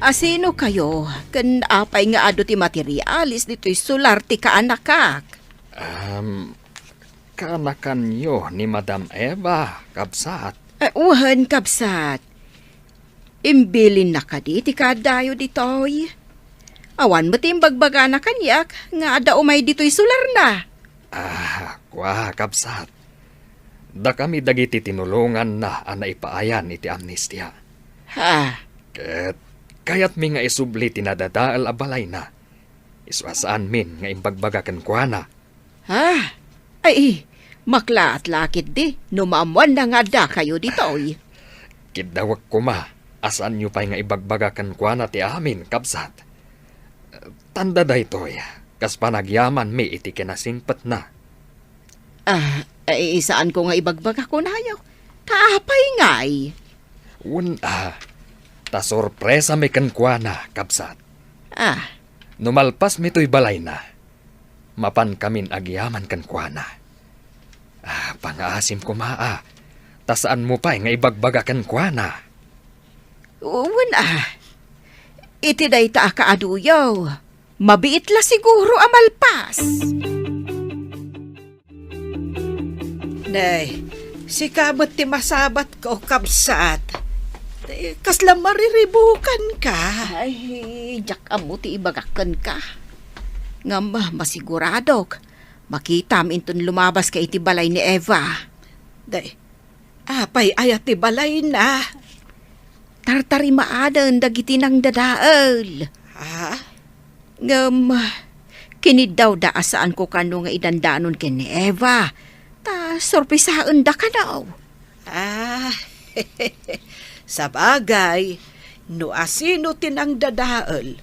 Asino kayo? Kan apay nga ado ti materialis dito'y solar ti kaanakak. Kanakan nyo ni Madam Eva, kabsat. Uhan kabsat. Imbilin na ka di ti kadayo ditoy. Awan mo ti imbagbaga na kanyak nga ada umay dito'y solar na. Kwa kabsat. Da kami dagiti tinulungan na ang naipaayan iti amnestia. Ha? Kayat mi nga isubli tinadadaal abalay na. Iswasaan min nga imbagbagakan kwa na. Ha? Ay, makla at lakit di. Numamuan na nga da kayo ditoy. Kidawag ko ma, asaan nyo pa'y nga ibagbagakan kwa na ti amin, kabsat. Tanda da ito'y, kas panagyaman mi iti kinasingpat na. Ay, saan ko nga ibagbaga ko na yaw? Kaapay nga'y. Ta sorpresa mi kan kwa na, kabsat. Numalpas mi to'y balay na. Mapan kamin agyaman kan kwa na. Pangaasim ko ta saan mo pa'y nga ibagbaga kan kwa na. iti day ta kaaduyaw. Mabiit la siguro amalpas. Nay, si kamot ti masabat ko kapsat. Kasla mariribukan ka. Ay, jak amo ti ibagakan ka. Ngam masiguradok. Makita minton lumabas ka iti balay ni Eva. Day, apay ayat ti balay na. Tartari maadan dagiti nang dadaal. Ha? Ngam, kinid daw daasaan ko kano nga idandanon ken ni Eva. Ta sorpresaan da ka daw. Ah, sa bagay, no asino tinang dadaal,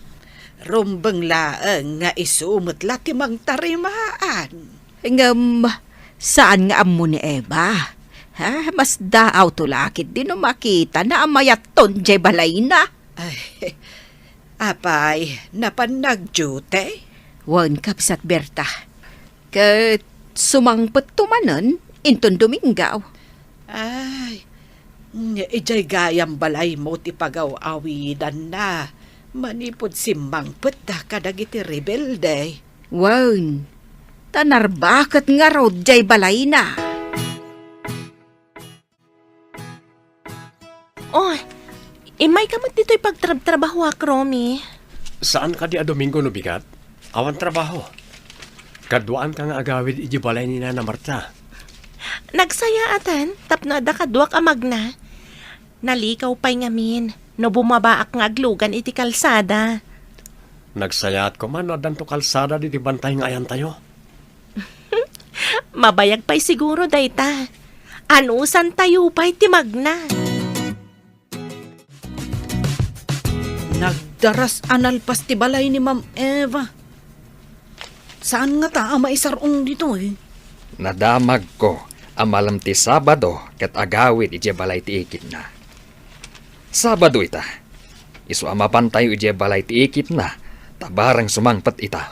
rumbeng laeng nga isumot latimang tarimaan. Ngam, saan nga amo ni Eva? Ha, mas daaw tulakit din no makita na amayat ton jay balay na. Ay, apay, napanag-duty? Wan kapsat Berta. Kat sumangpet tumanan, inton Domingaw. Ay, ijay gayam balay mo ti pagaw-awidan na. Manipod simbang peta kadag iti rebelde. Wan, tanarbakat nga raw jay balay na. Oh, imay kamot dito'y pagtrabaho ak, Romy. Saan ka di a Domingo no bigat? Awan trabaho. Kaduan ka nga agawid iji balay ni Nana Marta. Nagsaya atan, tapno da kaduak amag na. Nalikaw pa'y ngamin, no bumabaak nga aglugan iti kalsada. Nagsayat ko man adan to kalsada di bantay nga ayan tayo. Mabayag pa'y siguro dayta. Anusan tayo pa'y timagna. Nagdaras analpas ti balay ni Ma'am Eva. Saan nga ta maisarong dito eh? Nadamag ko amalam ti Sabado ket agawid ije balay ti ikit na. Sabado ita. Isu amapantayo ije balay ti ikit na. Tabarang sumangpet ita.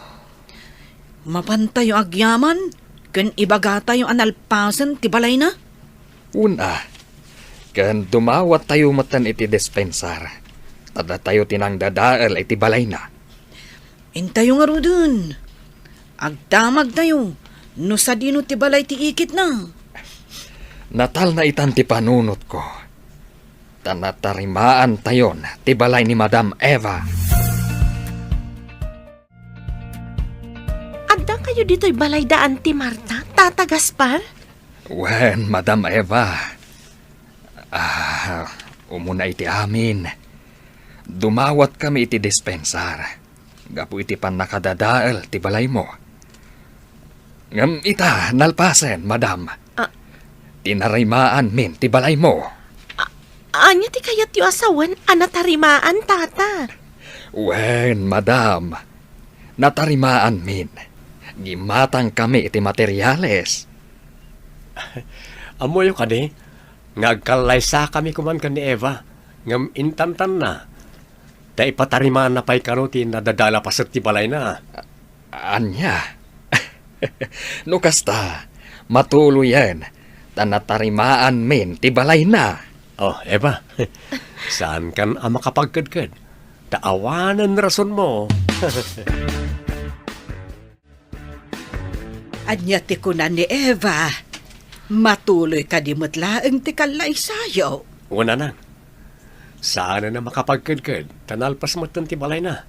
Mapantayo agyaman, ken ibaga tayo analpasan ti balay na? Una, ken dumawat tayo matan iti dispensar. Tada tayo tinang dadaal iti balay na. Intayo nga ro dun. Agdamag tayo, no sa dino ti balay ti ikit na. Natal na itan ti panunot ko. Tanatarimaan tayon ti balay ni Madam Eva. Agda kayo dito'y balay daan ti Marta, Tata Gaspar? Wen, Madam Eva. Umuna iti amin. Dumawat kami iti dispensar. Gapu iti pan nakadadaal ti balay mo. Ngam ita, nalpasen, Madam. Tinarimaan min ti balay mo. Anya ti kayat yu asawan, anatarimaan, Tata. Wen, Madam. Natarimaan min. Gimatang kami iti materyales. Amoy ka di, ngagkalaysa kami kuman ka ni Eva. Ngam intantan na. Da ipatarimaan na pa'y kanuti na dadala pa sa ti balay na. Anya? No kasta, matuloy yan. Tanatarimaan min ti balay na. Oh, Eva, saan kan ang makapagkadkad? Taawanan rason mo. Anya ti kunan ni Eva. Matuloy ka di matlaeng ti kalay sayo. Una na. Saan na makapagkadkad? Tanalpas mo ti balay na.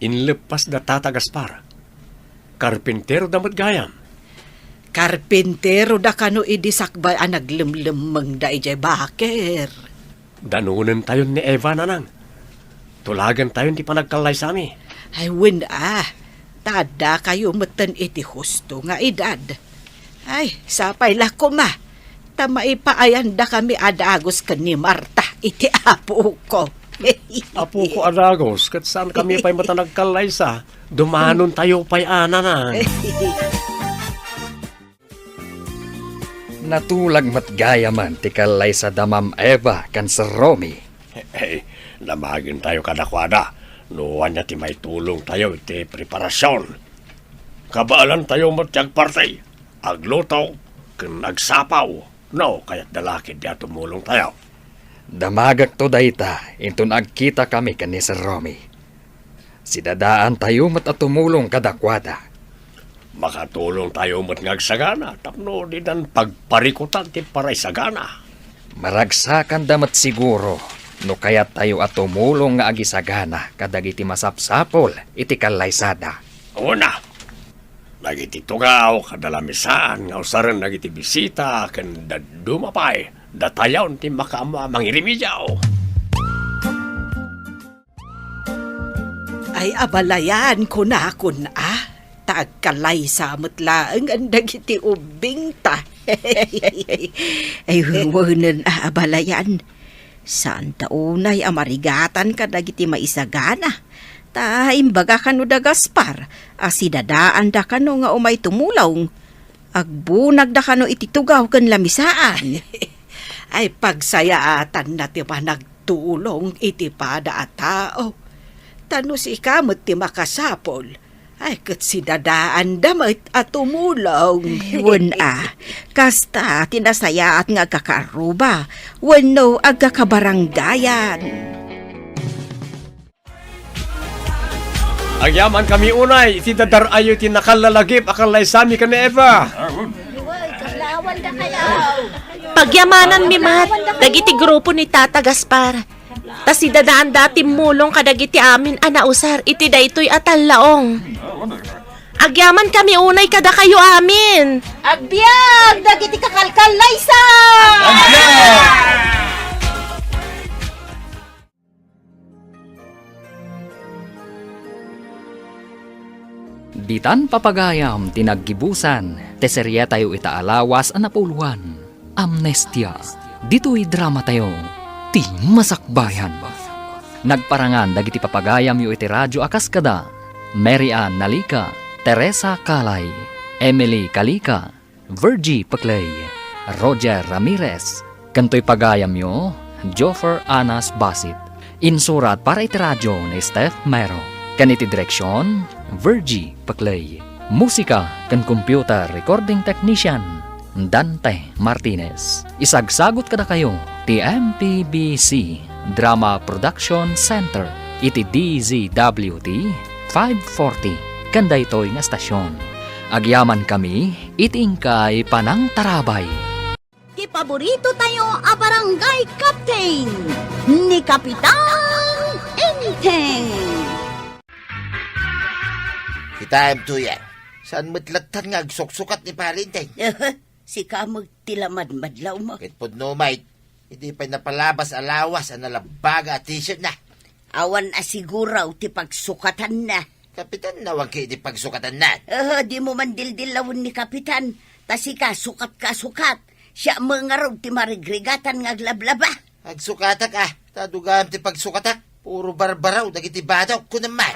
Inlepas da Tata Gaspar. Karpintero damat gayam. Karpintero da kano idisakbay ang naglimlimang da ijay baker. Danunan tayo ni Eva nanang. Tulagan tayo ti panagkalay sa ami. Ay win tada kayo matan iti husto nga edad. Ay, sapay lako ma. Tama ipaayan da kami adagos ka ni Marta iti apo ko. Apo ko adagos, kat saan kami pa'y matanagkalay sa? Dumanon tayo pa'y ana na. Natulag matgaya man ti kalay sa damam Eva kan sa Romy. Hey, namagin tayo kadakwada. Nuwan niya ti may tulong tayo iti preparasyon. Kabaalan tayo matiyag partay. Agluto, kan agsapaw. No, kaya't dalakid niya tumulong tayo. Damagak to dayta, intun agkita kami kani Sir Romy. Sidadaan tayo mat at tumulong kadakwada. Makatulong tayo mo't ngagsagana, tapno di dan pagparikutan ti paray sagana. Maragsakan damat siguro, no kaya tayo at tumulong nga agisagana kadagiti masapsapol iti kalaysada. Una, nagiti tugaw kadalamisaan nga usaran nagiti bisita ken dumapay datayaw ti makaama mangirimidyaw. Ay abalayan ko na kun tagkalay sa mutlaang ang dagiti ubing ta. Ay, huwanan abalayan. Saan taunay amarigatan ka dagiti maisagana? Ta imbaga kano da Gaspar, asidadaan da kano nga umay tumulong. Agbunag da kano ititugaw ken lamisaan. Ay pagsayaatan na ti pa nagtulong iti pada at tao. Tano si kamot ti makasapol. Ay kat si dadaan damit at tumulong. Wen kasta tinasaya at nga kakaruba, wenno agkakabaranggayan. Agyaman kami unay, iti dadarayo ti nakalalagip akalay sami ka ni Eva. Pagyamanan mi mat, dagiti grupo ni Tata Gaspar. Ta si dadaan dati mulong kadagiti amin anausar iti daytoy atallaong. Agyaman kami unay kada kayo amin. Agbyag! Dagiti kakalkalaysa! Bitan papagayam tinaggibusan, teserya tayo itaalawas ang napuluan. Amnestia, dito'y drama tayo, ti masakbayan. Nagparangan dagiti papagayam yu iti radyo akaskada, Mary Ann Nalika, Teresa Kalay, Emily Kalika, Virgie Paclay, Roger Ramirez, kanto'y pagayam yu, Joffer Anas Basit, insurat para iti radyo ni Steph Mero, kaniti direksyon, Virgie Paclay. Musika kan computer recording technician Dante Martinez. Isagsagot kada kayo ti MPBC Drama Production Center iti DZWT 540 kandaytoy nga stasyon. Agyaman kami itingkay panang tarabay. Ti paborito tayo a barangay captain ni Kapitan Enteng. Kita tuya. Saan matlatan nga agsuksukat ni Parintay? Si kamag tilamad madlaw mo. Kit no mate. Hindi pa napalabas alawas ang nalabaga at t-shirt na. Awan asiguraw ti pagsukatan na. Kapitan, nawag kayo di pagsukatan na. Di mo man dildilawon ni Kapitan. Tasika sukat ka sukat. Siya mangaraw ti marigrigatan nga aglablaba. Agsukatak Tadugam ti pagsukatak. Puro barbaraw dagiti badaw ko naman.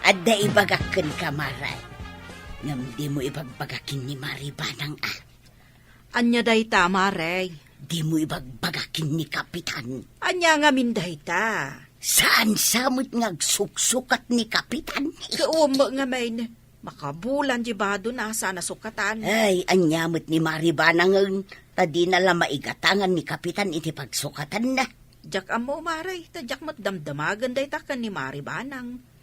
Adda ibagakan ka, Maray. Ngam di mo ibagbagakin ni Maribanang Anya dayta, Maray. Di mo ibagbagakin ni Kapitan. Anya nga min dayta. Saan samot ngagsukat ni Kapitan? Kaumo nga main. Makabulan di bado na sana sukatan. Ay, anyamot ni Maribanang tadi na lang maigatangan ni Kapitan iti pagsukatan na. Jak amo, Maray. Tadyak mo't damdamagan dayta ka ni Maribanang.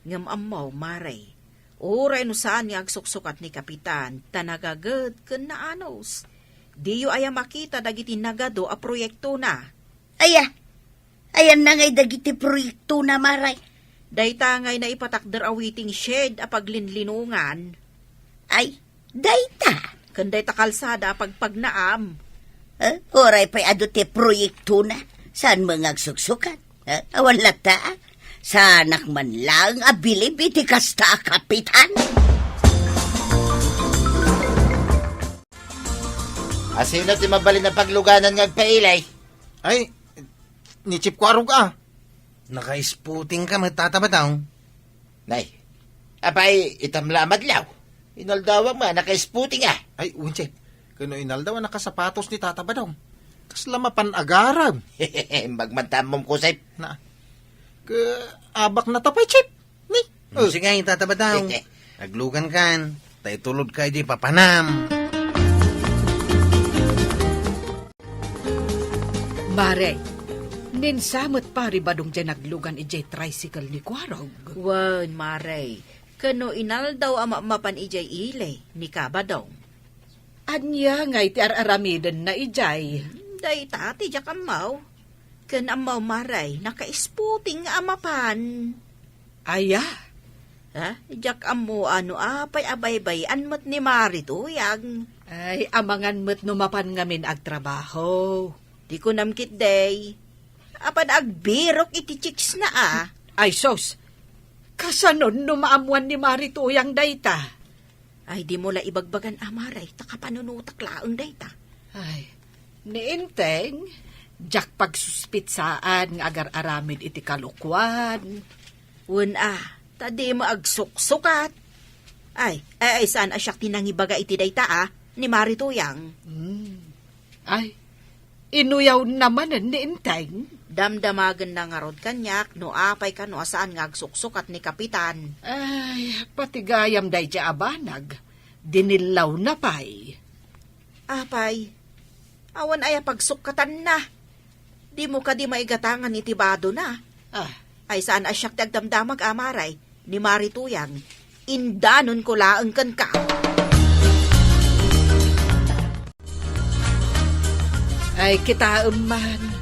Ngam amaw, Maray. Oray no saan nga agsuksukat ni Kapitan, tanagagad ken na anos. Diyo aya makita dagiti nagado a proyekto na. Ayan na ngay dagiti proyekto na, Maray. Dayta ngay na ipatakder awiting shed a paglinlinungan. Ay, dayta. Ken dayta kalsada pagpagnaam. Oray pa'y ado ti proyekto na. Saan mga agsuksukat? Awan lata. Sanak man lang abilib iti kasta, Kapitan. Asino ti mabali na pagluganan nga agpailay? Ay, ni Chip Kwarog Naka-spooting ka magtatabataw. Nay, apay itamla madlaw. Inaldawang naka-spooting Ay, Chip, kano inaldaw nakasapatos ni tatabadaw. Kasla mapan-agarab. Magmantamom ko, Sip. Na, abak na tapay, Chip. Ni. Sige, tatabadaw. Naglugan kan. Tay tulod kay di papanam. Mare, ninsamot pari badong dyan naglugan ijay tricycle ni Kwarog. Wan, Maray. Kano inal daw ama mapan ijay ile, ni kabadong. Anya nga iti araramidan na ijay. Day tati jak amaw. Kan amaw Maray, nakaisputing nga amapan. Aya, Ha? Jak amo ano apay abay-bayan mat ni Mari tuyag. ay amangan mo't numapan ngamin agtrabaho. Di ko namkit day. Apan agbirok iti chicks na Ay sos, kasanon numaamuan ni Marito yang dayta. Ay di mo la ibagbagan Maray, takapanunutak laang dayta. Ay, niinteng, jak pagsuspitsaan nga agar aramid iti kalukwan. Wen tadi mo agsuksukat. Ay, saan asyak tinangibaga iti dayta ni Mari tuyang. Ay, inuyaw naman niinteng. Damdamagan na nga rod kanyak, no apay ka no saan nga agsuksukat ni Kapitan. Ay, patigayam day dya abanag. Dinilaw na pay. Apay, awan ay pagsukatan na. Di mo ka di maigatangan ni Tibado na. Ay saan asyak tagdamdamag Maray, ni Mari tuyang. Indanon ko laang kan ka. Ay, kita man.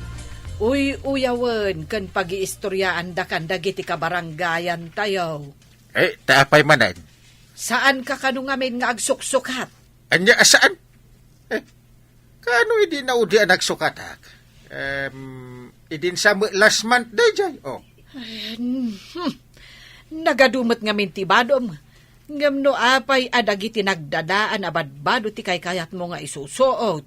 Uyawan kan pag-iistoryaan da kan dagiti kabaranggayan tayo. Taapay manan. Saan ka kanu ngamin nga agsuksukat? Anya, saan? Kano hindi na udi nagsukat, ha? Idin sa last month, dayjay. Nagadumot ngamin tibadom. Ngam no apay adagiti nagdadaan abadbado ti kay kayat mo nga isusuot.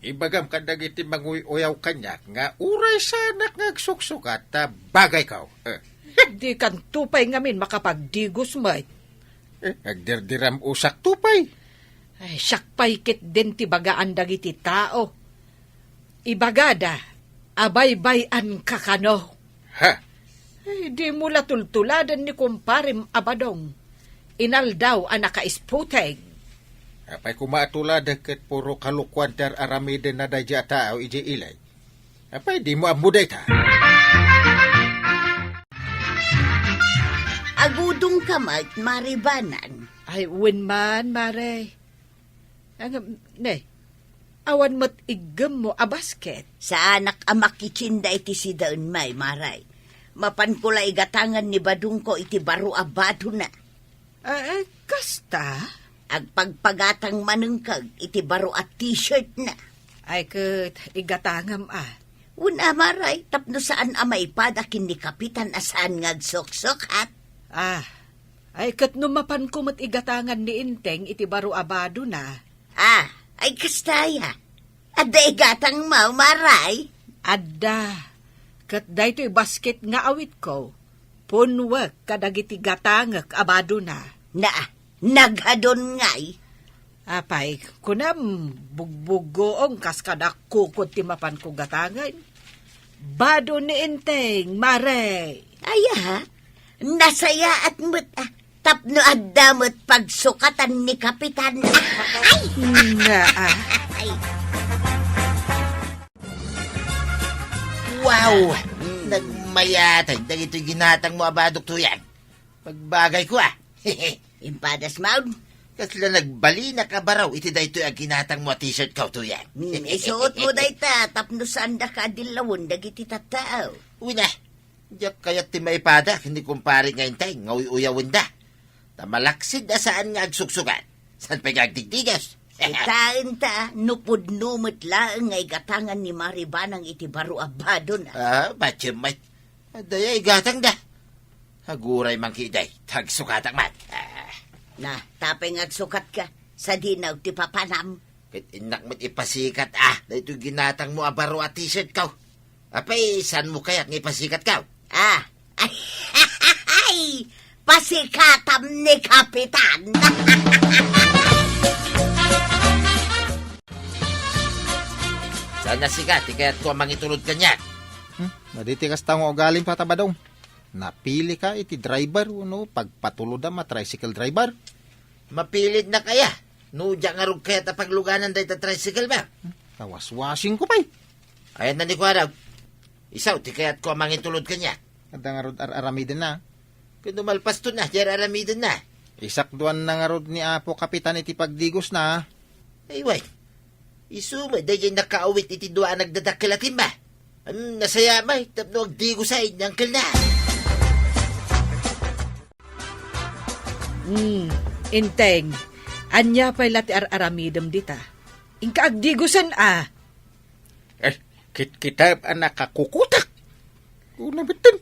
Ibagam kandag iti manguyaw kanyak nga uray sanak ngagsuksukat ta bagay kaw. Di kan tupay ngamin makapagdigos mo't. Agdirdiram usak tupay. Ay, syakpay kit din ti bagaan dagiti tao. Ibagada, abay-bayan kakano. Ha? Ay, di mo latultuladan ni kumparim abadong. Inal daw ang nakaisputeg. Apay kumatula deket puro kalukwan ter aramiden na dadya tao iji ilay. Apay di mo amuday ta. Agudong kamat maribanan. Ay, winman, mare. Awan mo't igam mo a basket. Sa anak amak kitsinda iti si daun may maray. Mapan ko la igatangan ni badung ko iti baro abado na. Kasta? Agpagpagatang manungkag iti baro at t-shirt na. Ay, kat igatangam Una maray, tapno saan amay padakin ni Kapitan asaan ngagsoksok at? Ay, kat numapan ko mat igatangan ni Inteng iti baro abado na. Ay kastaya. Adda igatang mau maray? Adda. Kat daytoy basket nga awit ko. Punwek kadagiti gatangak abado na. Naghadon ngay. Apay, kunam bugbugoong kaskadak kukot ti mapan ko gatangan. Bado ni Inteng, mare. Nasaya at mo't tapno adda mo't pagsukatan ni Kapitan. Wow! Nagmayatag dagito'y ginatang mo abadok tuyan. Pagbagay ko Impadas maun. Kasla nagbali na kabaraw iti daytoy ang ginatang mo t-shirt kaw tuyan. Isuot mo dayta tapno saan da ka adilawon dagiti tattao. Una, diyak kayat ti maipada hindi kumpare ngayon tayo ngawiyawin da. Tamalaksid da saan nga agsuksugan. Saan pa agdigdigas? Itain ta, nupod-numot laang ngay gatangan ni Maribanang iti baro abado na. Batyamat. Daya igatang da. Haguray mang kiday, tagsukatang man. Tapay ngagsukat ka, sa dinaw ti papanam. Kit inak mo't ipasikat dahito ginatang mo abaro at t-shirt kaw. Apay, saan mo kaya't ngipasikat kaw? Pasikatam ni Kapitan. Saan nasikat, kaya't ko mangitulod kanyak. Maditi kas tang ugaling patabadong. Napili ka iti driver, pagpatulod ma tricycle driver. Mapilit na kaya. Nudya nga rog kaya tapagluganan dahi ta tricycle ba? Kawaswasing ko pa'y. Ayan na ni Kwaraw. Isaw, ti kaya't ko amangin tulod kanya. Ada nga rod aramidin na. Kung dumalpas to na, jar aramidin na. Isakduan na nga rod ni Apo Kapitan iti pagdigos na. Ay, way. Isuma, dahil nakaawit iti doa nagdadakilatin ba? Nasaya may, tapno agdigo sa inyang kal na. Inteng, anya pa'y lati aramidam dita. Inka agdigusan Kita anak kakukutak. Una bitin.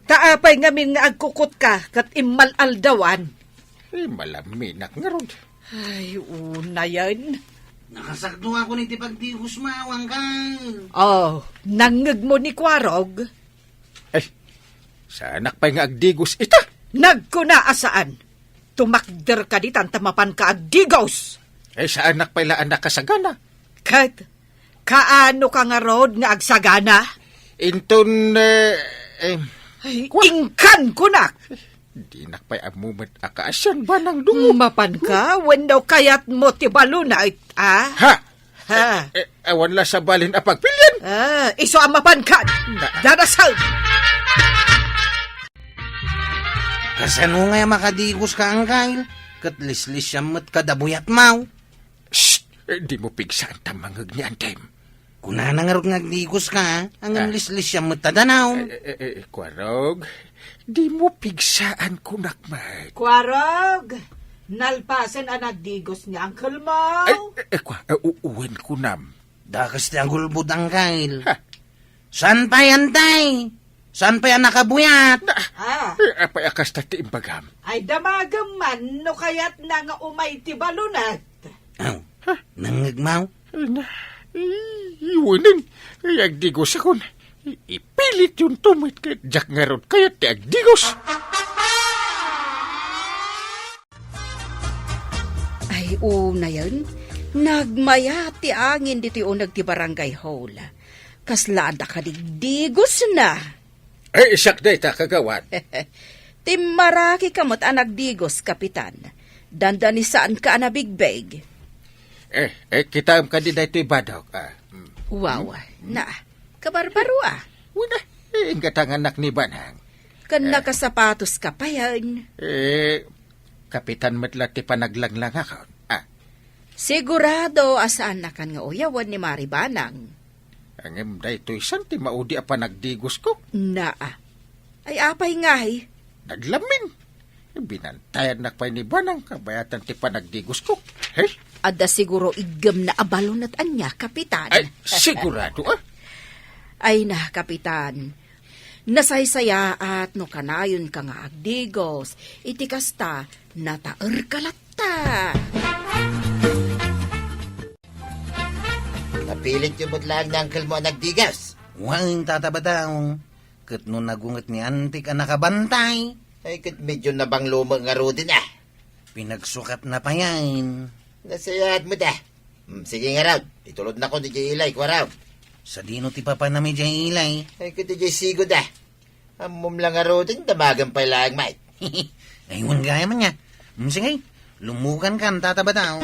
Taapay ngamin nga agkukot ka, kat imal aldawan. Malaminak nga rod. Ay, una yan. Nakasakdo ako ni tipagdigos mawang kang. Oh, nangag mo ni Kwarog. Sa anak pa'y nga agdigos ita. Nagkunaasaan. Tumakder ka di tantamapan ka agdigos. Sa anak pa'y laan nakasagana. Kat, kaano ka nga rod nga agsagana? Inton, Ay, ingkan ko na. di nak pa'y amumat akaasyan ba ng dungo? Mapan ka, when daw kayat mo ti balunay, Ha? Ha? Awan la sa balin apagpilyan. Iso ang mapan ka. Dadasal. Kasano nga makadigos ka ang kail? Kat lislis siya mat kadabuyat mau. Shh! Di mo pigsaan tamangag ni Anthem. Kuna na nga rin nagdigos ka, ang lislis siya mat tadanaw. Kwarog, di mo pigsaan kunakmay. Kwarog, nalpasan ang nagdigos ni Uncle Mo. Uwin ko nam. Dakas ti ang gulbud ang kail. San pa yan, tay? San pa yan nakabuyat? Apay akas ta ti imbagam. Ay damagam man, no kayat na nga umay ti balunat. Nangagmaw? Iwanin, ay agdigos ako na. Ipilit yung tumit kay Jack nga ron kaya ti agdigos. Ay, una yan. Nagmaya ti angin dito yung nagti barangay hall. Kaslada ka digdigos na. Ay, sakday ta kagawan. Timaraki kamot ang nagdigos, kapitan. Dandani saan ka na bigbeg? Kita am kadi da ito'y badok. Wow, na, kabarbaro Wala, ingatang anak ni Banang. Kan nakasapatos ka pa yan. Kapitan matlati panaglang-lang ako. Sigurado asaan na kan nga uyawan ni Maribanang. Ang emda ito'y santi maudi pa nagdigos ko. Na, ay apay ngay. Naglamin. Binantayan na pa ni Banang kabayatan ti panagdigos ko. Hey? Ada siguro igam na abalon at anya, kapitan. Ay, sigurado Ay na, kapitan. Nasaysaya at no kanayon ka nga agdigos, iti kasta nataer kalata. Napilit yung mutlaan ng Uncle mo nagdigas. Huwag tatabadaw. Kat no nagungat ni Antik ang nakabantay. Ay, kat medyo nabang lumang nga rodin Pinagsukat na pa yan. Nasayad mo da. Sige nga raw, itulod na ko ni Jay Ilay, Kwaraw. Sa dino ti papa na may Jay Ilay. Ay, kat Jay Sigo da. Amom lang nga rodin, damagan pa lang, mate. Aywan gaya man niya. Sige, lumukan ka ang tatabadaw.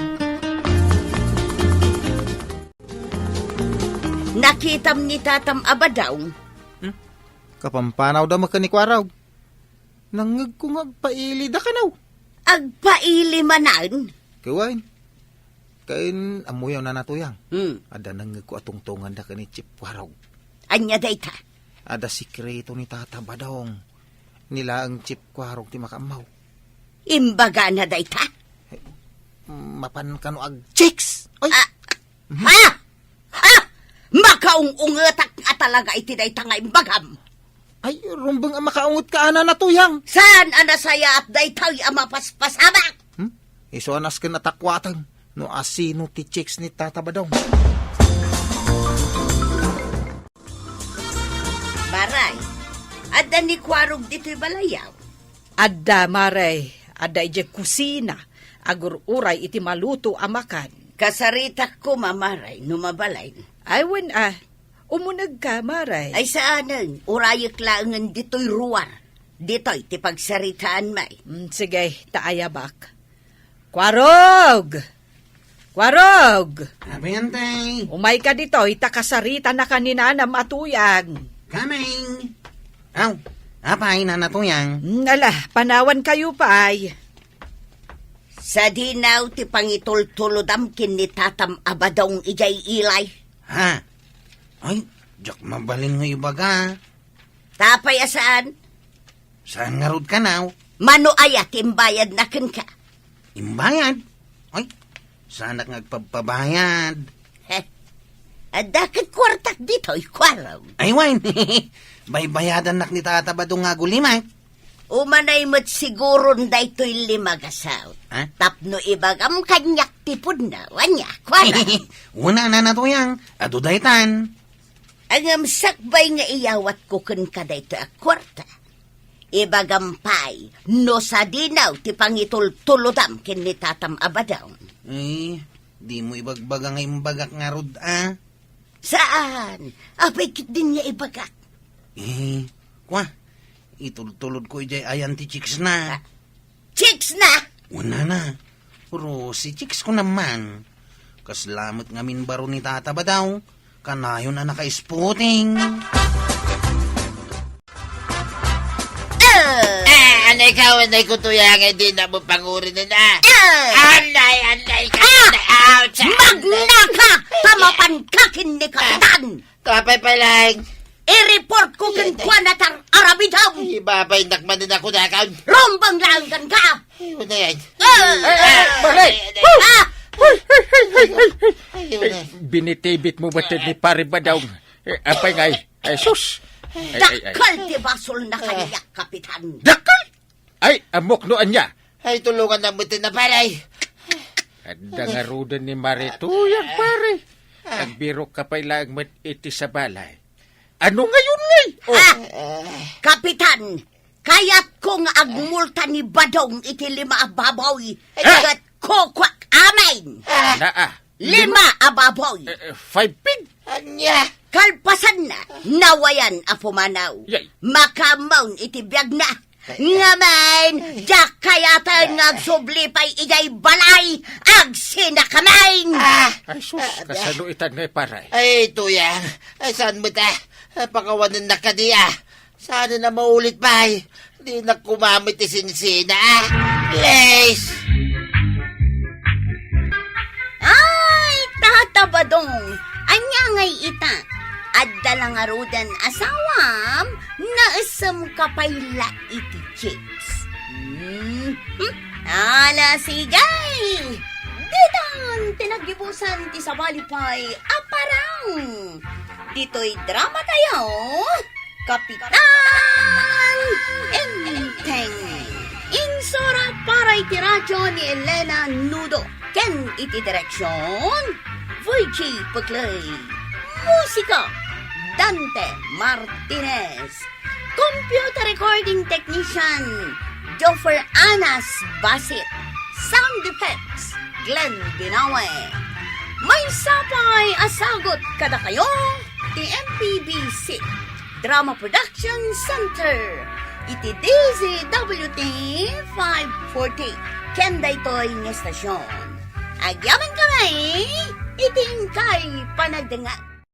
Nakitam ni Tatam Abadaw. Kapampanaw daw maka ni Kwaraw. Nangag ko ngagpaili da ka naw. Agpaili manan. Kawain. Kain amuyaw na natuyang. Ada nangag ko atungtungan da ka ni Chip Kwaraw. Anya dayta. Ada sikreto ni Tata Badong. Nila ang Chip Kwaraw ti makamaw. Imbaga na dayta. Mapan ka no ag chicks. Ay. Ha? Makaung-ungetak nga talaga iti dayta nga imbagam. Ay, rumbang ang makaungot ka ana natuyang. Saan anasaya at daytay ang mapaspasamak? Iso anas ka natakwatang. No asino ti chicks ni Tata Badong. Baray, ada ni Kwarog dito'y balayaw. Adda, Maray. Adda ije kusina. Agur uray iti maluto amakan. Kasaritak ko, mamaray, numabalay. Ay, wen umunag ka, Maray. Ay saanan, urayik laangan dito'y ruwar. Dito'y tipagsaritaan may. Sige, taayabak. Kwarog! Kwarog! Abayan, tay. Umay ka dito, itakasarita na kanina na matuyag. Kaming. Aw, apay na natuyang. Ala, panawan kayo pa ay. Sa dinaw ti pangitultulodam kinitatam abadong ijay ilay. Ha? Ay, jak mabalin nga ibaga. Tapay asaan? Saan nga rod ka now? Mano ayat imbayad na ken ka. Imbayad? Ay, sana ngagpapabayad. Heh. Adakit kwartak dito, ikwaraw. Ay, wine. Baybayadan nak ni Tata Badong nga gulimay. Umanay mo't siguro na ito'y limagasaw. Ha? Tapno ibagam kanyak tipod na, wanya, kwaraw. Una na natuyang, adudaytan. Ang sakbay nga iyawat ko kun ka dito a kwarta. Ibagampay, no sa dinaw ti pangitultulodam kinitatam abadaw. Ay, di mo ibagbaga nga imbagak nga rod, ah. Saan? Apay kit din niya ibagak. Kwa, itultulod ko ijay ayan ti Chicks na. Chicks na! Una na. Pero si Chicks ko naman. Kaslamot nga minbaro ni Tata ba daw? Kanayon na naka-spotting. Anay ka, anay ko tuyangay din na mo pangurin na na. Anay ka. Ouch! Magnaka! Tamapan ka kini kapitan! Kapay pa lang. I-report ko kin kwa na tar arabidaw! Ibabay nakman din ako na account. Rombang langgan ka! Ayun na yan. Balay! Ayun na. Binitibit mo ba ni pare ba daw? Apay ngay. Ay, sus! Dakal ti basol na kaniyak, kapitan! Dakal! Ay, amok noan niya. Ay, tulungan na mutin na paray. At dangarudan ni Marituyan, pare. Ang biro ka pa ilang iti sa balay. Ano ngayon ngay? Kapitan, kayat kong agmulta ni Badong iti 5 ababoy. Kat kokwak amain. Naa. 5 ababoy. 5 pig. Anya. Kalpasan na, nawayan apumanaw. Yay. Makamaun iti biyag na. Ngaman, jak kayatan ngagsublipay ijay balay, ag sinakamain. Ay, sus, kasano itan ngay, pare. Ay, tuyang. Ay, saan mo ta? Pakawanan na ka diya. Sana na maulit pa ay. Di na kumamit isinsina. Please. Ay, tatabadong, anya ngay ita. At dalangarudan asawam, naasam kapayla iti Chicks. Ala sigay! Ditan, tinagibusan ti sabalipay, aparang. Dito'y drama tayo, Kapitan Enteng. Insura para iti radyo ni Elena Nudo. Ken iti direksyon, Voichi Paglay. Musika, Dante Martinez. Computer recording technician, Joffer Anas Basit. Sound effects, Glenn Binawe. May sapay asagot kada kayo, TMPBC Drama Production Center. Iti DZWT 540. Kenda ito'y ng estasyon. Agyaman kami, iting kay panagdanga.